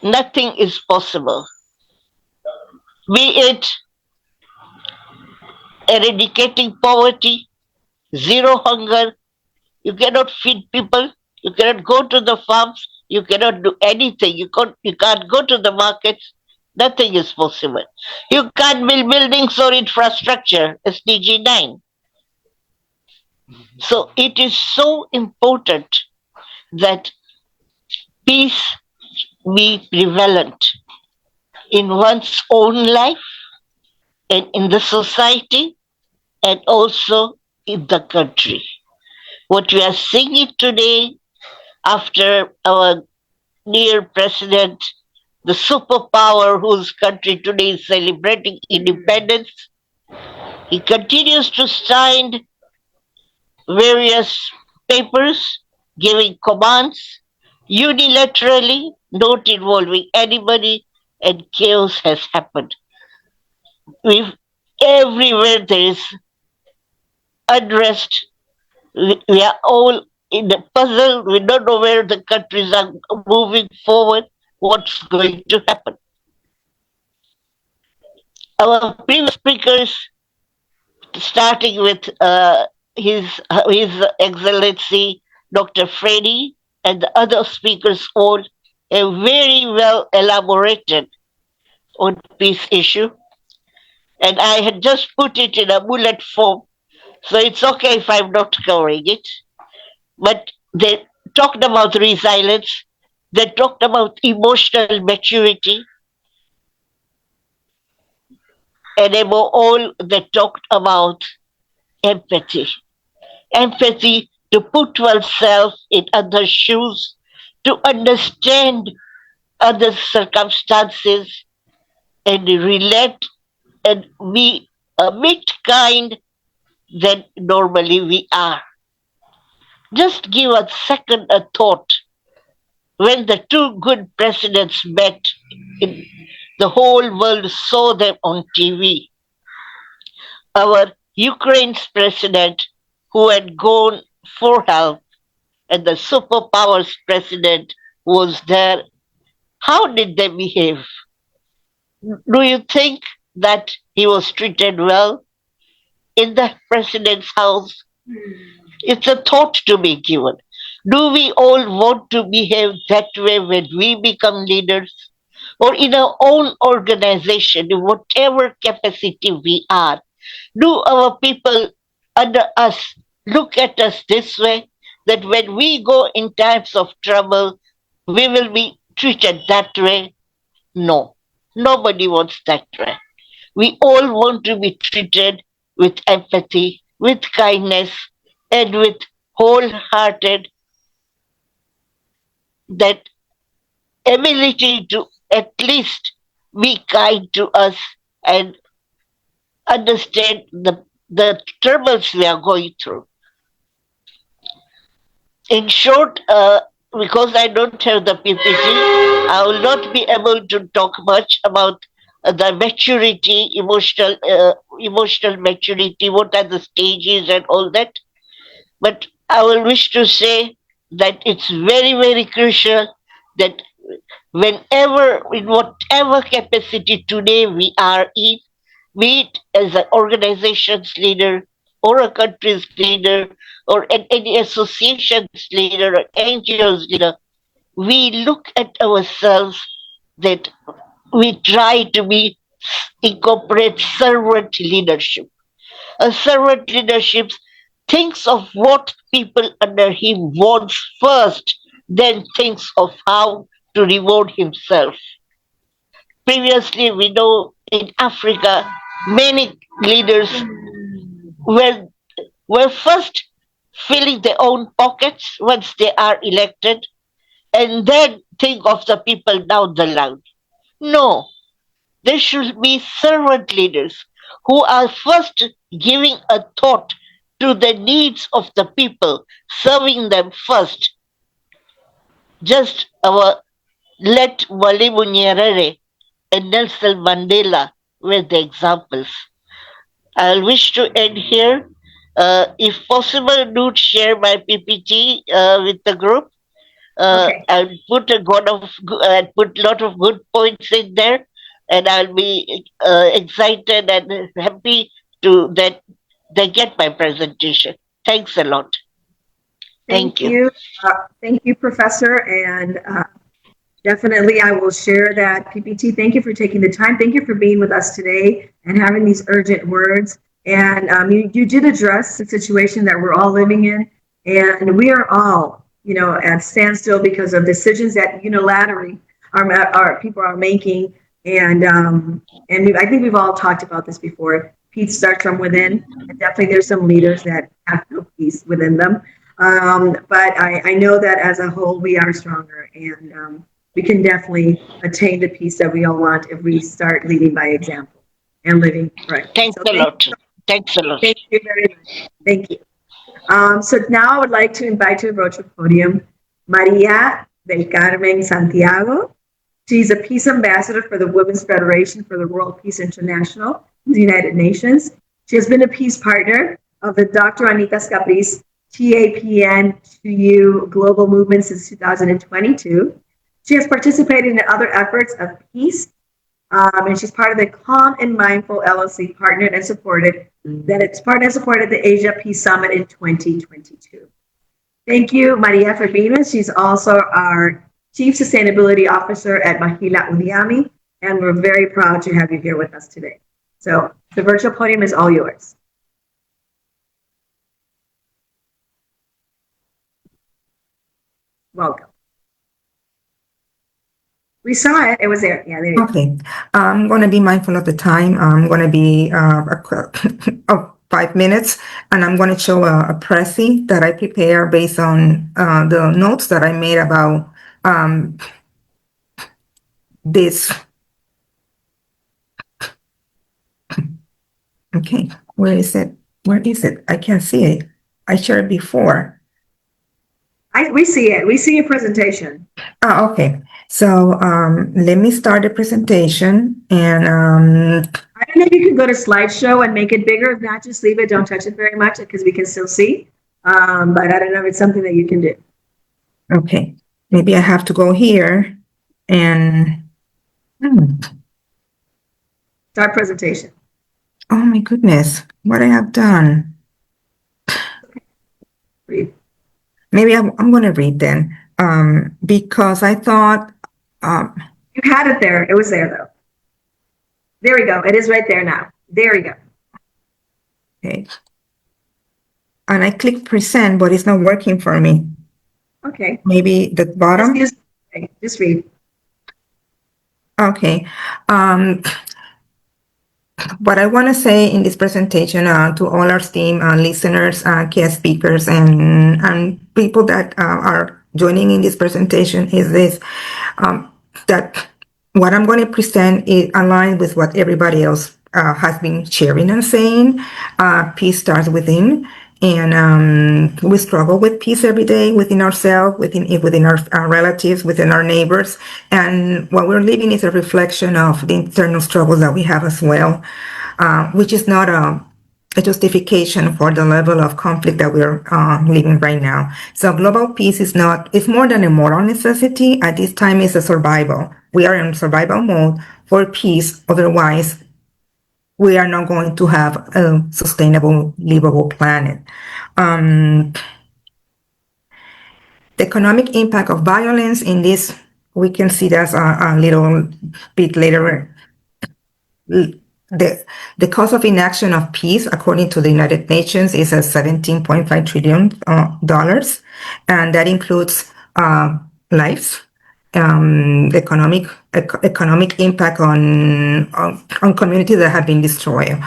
nothing is possible. Be it eradicating poverty, zero hunger, you cannot feed people, you cannot go to the farms, you cannot do anything, you can't go to the markets, nothing is possible. You can't build buildings or infrastructure, SDG 9. So it is so important that peace be prevalent in one's own life and in the society and also in the country. What we are seeing today after our dear president, the superpower whose country today is celebrating independence, he continues to sign various papers giving commands unilaterally, not involving anybody, and chaos has happened. We've, everywhere there is unrest. We are all in the puzzle. We don't know where the countries are moving forward, what's going to happen. Our previous speakers, starting with His Excellency Dr. Freddy and the other speakers, all have very well elaborated on peace issue, and I had just put it in a bullet form, so it's okay if I'm not covering it. But they talked about resilience, they talked about emotional maturity, and above all, they talked about empathy. Empathy to put oneself in others' shoes, to understand other circumstances, and relate and be a bit kind than normally we are. Just give a second a thought. When the two good presidents met, in, the whole world saw them on TV. Our Ukraine's president, who had gone for help, and the superpowers president was there. How did they behave? Do you think that he was treated well in the president's house? It's a thought to be given. Do we all want to behave that way when we become leaders? Or in our own organization, in whatever capacity we are, do our people under us look at us this way? That when we go in times of trouble, we will be treated that way? No, nobody wants that way. We all want to be treated with empathy, with kindness, and with wholehearted that ability to at least be kind to us and understand the troubles we are going through. In short, because I don't have the PPT, I will not be able to talk much about the maturity, emotional maturity, what are the stages and all that. But I will wish to say that it's very, very crucial that whenever, in whatever capacity today we are in, be it as an organization's leader or a country's leader or any association's leader or NGO's leader, we look at ourselves that we try to be incorporate servant leadership. A servant leadership thinks of what people under him wants first, then thinks of how to reward himself. Previously, we know in Africa, many leaders were, were first filling their own pockets once they are elected and then think of the people down the line. No, there should be servant leaders who are first giving a thought to the needs of the people, serving them first. Just our let Mwalimu Nyerere and Nelson Mandela were the examples. I'll wish to end here. If possible, do share my PPT with the group. Okay. I'll put a lot of good points in there, and I'll be excited and happy to that they get my presentation. Thanks a lot. Thank you. Thank you, Professor. And definitely, I will share that PPT. Thank you for taking the time. Thank you for being with us today and having these urgent words. And you did address the situation that we're all living in, and we are all, at standstill because of decisions that unilaterally our people are making. And I think we've all talked about this before. Peace starts from within, and definitely there's some leaders that have no peace within them. But I know that as a whole, we are stronger, and we can definitely attain the peace that we all want if we start leading by example and living correctly. Thanks So a lot. Thanks a lot. thank you very much. Thank you. So now I would like to invite to the virtual podium Maria del Carmen Santiago. She's a peace ambassador for the Women's Federation for the World Peace International, the United Nations. She has been a peace partner of the Dr. Anita Scabri's TAPN2U global movement since 2022. She has participated in other efforts of peace, and she's part of the Calm and Mindful LLC partnered and supported the Asia Peace Summit in 2022. Thank you, Maria, for being with us. She's also our Chief Sustainability Officer at Mahila Udiami, and we're very proud to have you here with us today. So the virtual podium is all yours. Welcome. We saw it. It was there. Yeah, there you go. Okay. I'm going to be mindful of the time. I'm going to be 5 minutes, and I'm going to show a précis that I prepare based on the notes that I made about this. Okay. Where is it? Where is it? I can't see it. I shared it before. We see it. We see your presentation. Oh, okay. So let me start the presentation, and I don't know if you can go to slideshow and make it bigger. If not, just leave it. Don't touch it very much because we can still see. But I don't know if it's something that you can do. okay. Maybe I have to go here and Start presentation. oh my goodness, what I have done. Read. Maybe I'm going to read then, because I thought. You had it there. It was there though. There we go. It is right there now. There we go. Okay. And I clicked present, but it's not working for me. Okay. Maybe the bottom. Just read. Okay. What I want to say in this presentation to all our esteemed listeners, guest speakers, and people that are joining in this presentation is this, that what I'm going to present is aligned with what everybody else has been sharing and saying. Peace starts within. And we struggle with peace every day within ourselves, within our relatives, within our neighbors. And what we're living is a reflection of the internal struggles that we have as well, which is not a justification for the level of conflict that we're living right now. So global peace it's more than a moral necessity. At this time, it's a survival. We are in survival mode for peace. Otherwise, we are not going to have a sustainable, livable planet. The economic impact of violence in this, we can see that a little bit later. The cost of inaction of peace, according to the United Nations, is $17.5 trillion, and that includes lives, economic impact on communities that have been destroyed.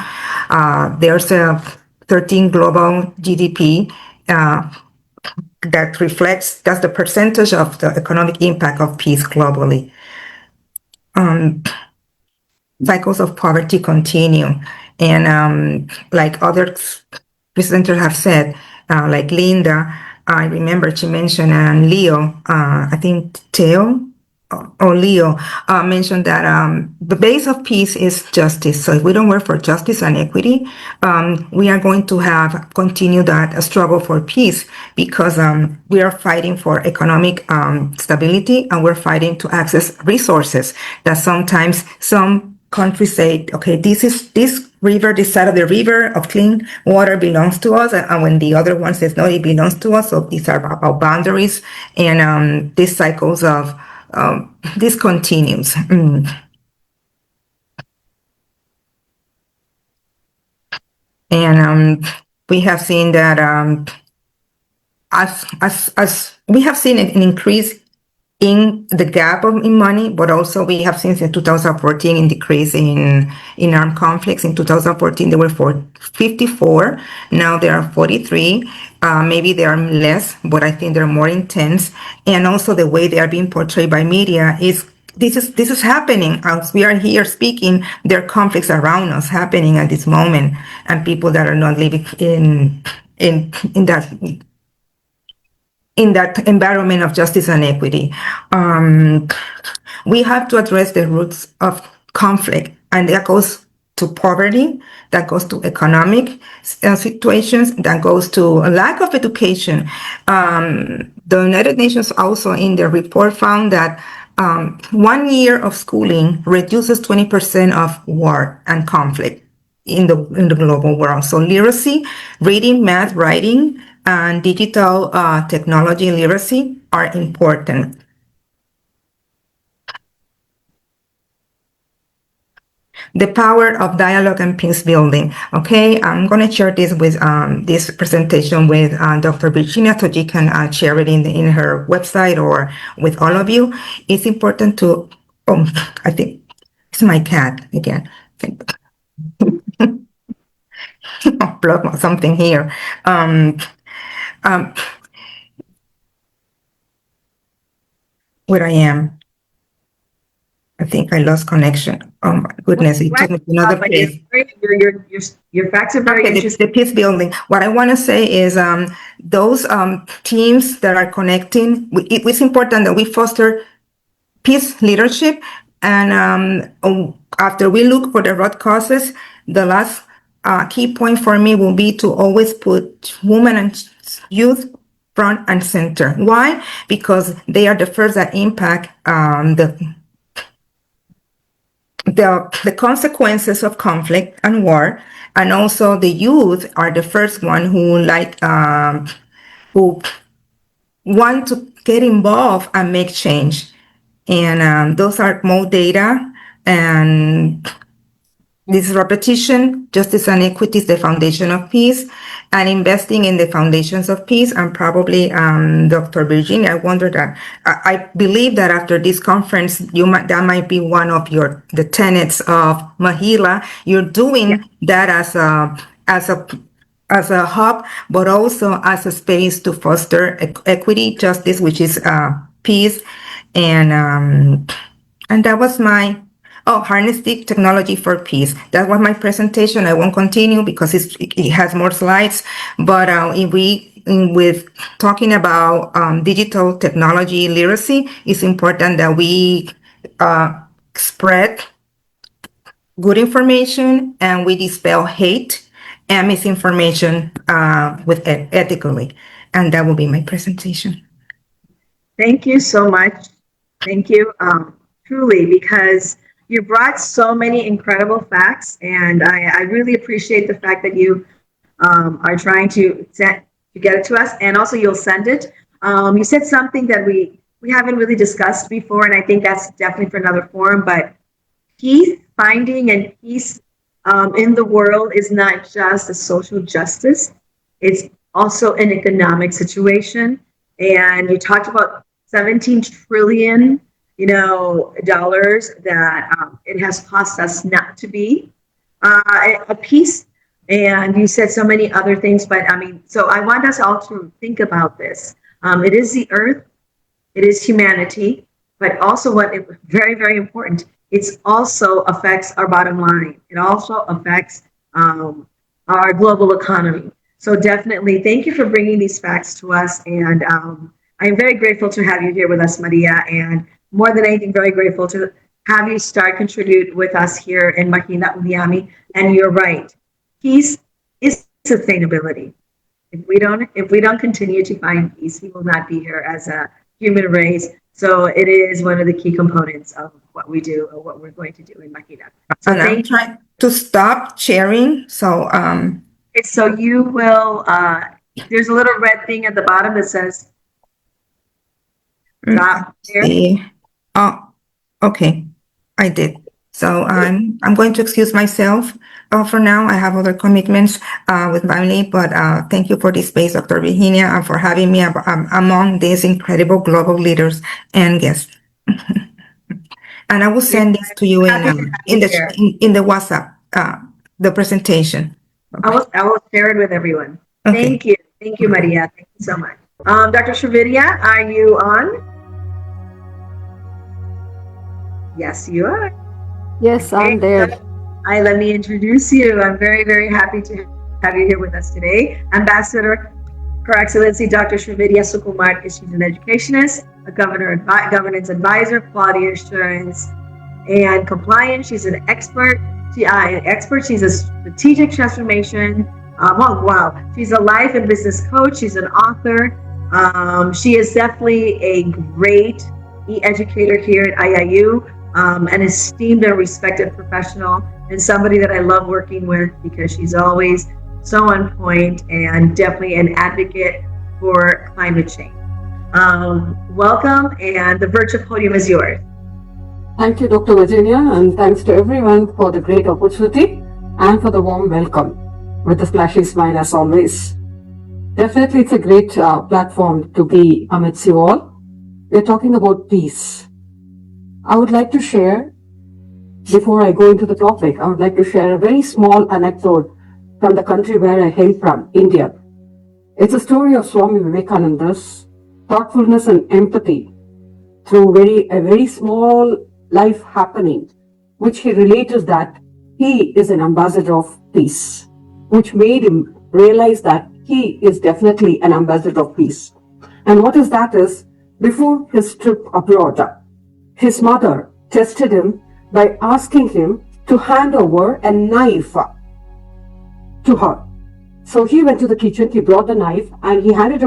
There's a 13 global GDP that's the percentage of the economic impact of peace globally. Cycles of poverty continue, and like other presenters have said, like Linda, I remember she mentioned, and Leo, I think Theo or Leo mentioned that the base of peace is justice. So if we don't work for justice and equity, we are going to continue that struggle for peace, because we are fighting for economic stability, and we're fighting to access resources that sometimes some countries say, okay, this river, this side of the river of clean water belongs to us, and when the other one says no, it belongs to us. So these are about boundaries, and these cycles of this continues. And we have seen that as we have seen an increase in the gap in money, but also we have seen since 2014 in decrease in armed conflicts. In 2014, there were 54. Now there are 43. Maybe they are less, but I think they're more intense. And also the way they are being portrayed by media is this is happening as we are here speaking. There are conflicts around us happening at this moment, and people that are not living in that environment of justice and equity. We have to address the roots of conflict, and that goes to poverty, that goes to economic situations, that goes to a lack of education. The United Nations also in their report found that 1 year of schooling reduces 20% of war and conflict in the global world. So literacy, reading, math, writing, and digital technology literacy are important. The power of dialogue and peace building. Okay, I'm going to share this with this presentation with Dr. Virginia so she can share it in her website or with all of you. It's important to, I think it's my cat again. Plug something here. Where I am. I think I lost connection. Oh my goodness, it took me to another place. Your facts are very interesting. The peace building. What I want to say is those teams that are connecting, it's important that we foster peace leadership. And after we look for the root causes, the last key point for me will be to always put women and youth front and center. Why? Because they are the first that impact the consequences of conflict and war, and also the youth are the first one who who want to get involved and make change. And those are more data, and this repetition, justice and equity is the foundation of peace, and investing in the foundations of peace. And probably, Dr. Virginia, I wonder that I believe that after this conference, that might be one of the tenets of Mahila. You're doing that as a hub, but also as a space to foster equity, justice, which is peace, and that was my. Oh, harnessing technology for peace. That was my presentation. I won't continue because it has more slides. But with talking about digital technology literacy, it's important that we spread good information and we dispel hate and misinformation with ethically. And that will be my presentation. Thank you so much. Thank you, truly, because you brought so many incredible facts, and I really appreciate the fact that you are trying to get it to us, and also you'll send it. You said something that we haven't really discussed before, and I think that's definitely for another forum, but peace finding and peace in the world is not just a social justice, it's also an economic situation. And you talked about 17 trillion dollars that it has cost us not to be a peace. And you said so many other things, but so I want us all to think about this. It is the earth, it is humanity, but also what is very, very important, it also affects our bottom line. It also affects our global economy. So definitely, thank you for bringing these facts to us. And I'm very grateful to have you here with us, Maria. And more than anything, very grateful to have you contribute with us here in Mahina Uliami. And you're right, peace is sustainability. If we don't continue to find peace, we will not be here as a human race. So it is one of the key components of what we do or what we're going to do in Mahina. So and I'm trying to stop sharing. So so you will. There's a little red thing at the bottom that says stop here. Oh, okay. I did. So I'm going to excuse myself for now. I have other commitments with family, but thank you for this space, Dr. Virginia, and for having me among these incredible global leaders and guests. And I will send this to you in the WhatsApp, the presentation. I will share it with everyone. Okay. Thank you, Maria. Thank you so much. Dr. Srividhya, are you on? Yes, you are. Yes, I'm there. Let me introduce you. I'm very, very happy to have you here with us today. Ambassador Her Excellency Dr. Srividhya Sukumar. She's an educationist, a governance advisor, quality assurance, and compliance. She's an expert. She's a strategic transformation. She's a life and business coach. She's an author. She is definitely a great educator here at IIU, an esteemed and respected professional, and somebody that I love working with because she's always so on point and definitely an advocate for climate change. Welcome, and the virtual podium is yours. Thank you, Dr. Virginia, and thanks to everyone for the great opportunity and for the warm welcome with a splashy smile as always. Definitely, it's a great platform to be amidst you all. We're talking about peace. I would like to share, before I go into the topic, I would like to share a very small anecdote from the country where I hail from, India. It's a story of Swami Vivekananda's thoughtfulness and empathy through a very small life happening, which he related that he is an ambassador of peace, which made him realize that he is definitely an ambassador of peace. And what is that is, before his trip abroad, his mother tested him by asking him to hand over a knife to her. So he went to the kitchen, he brought the knife and he handed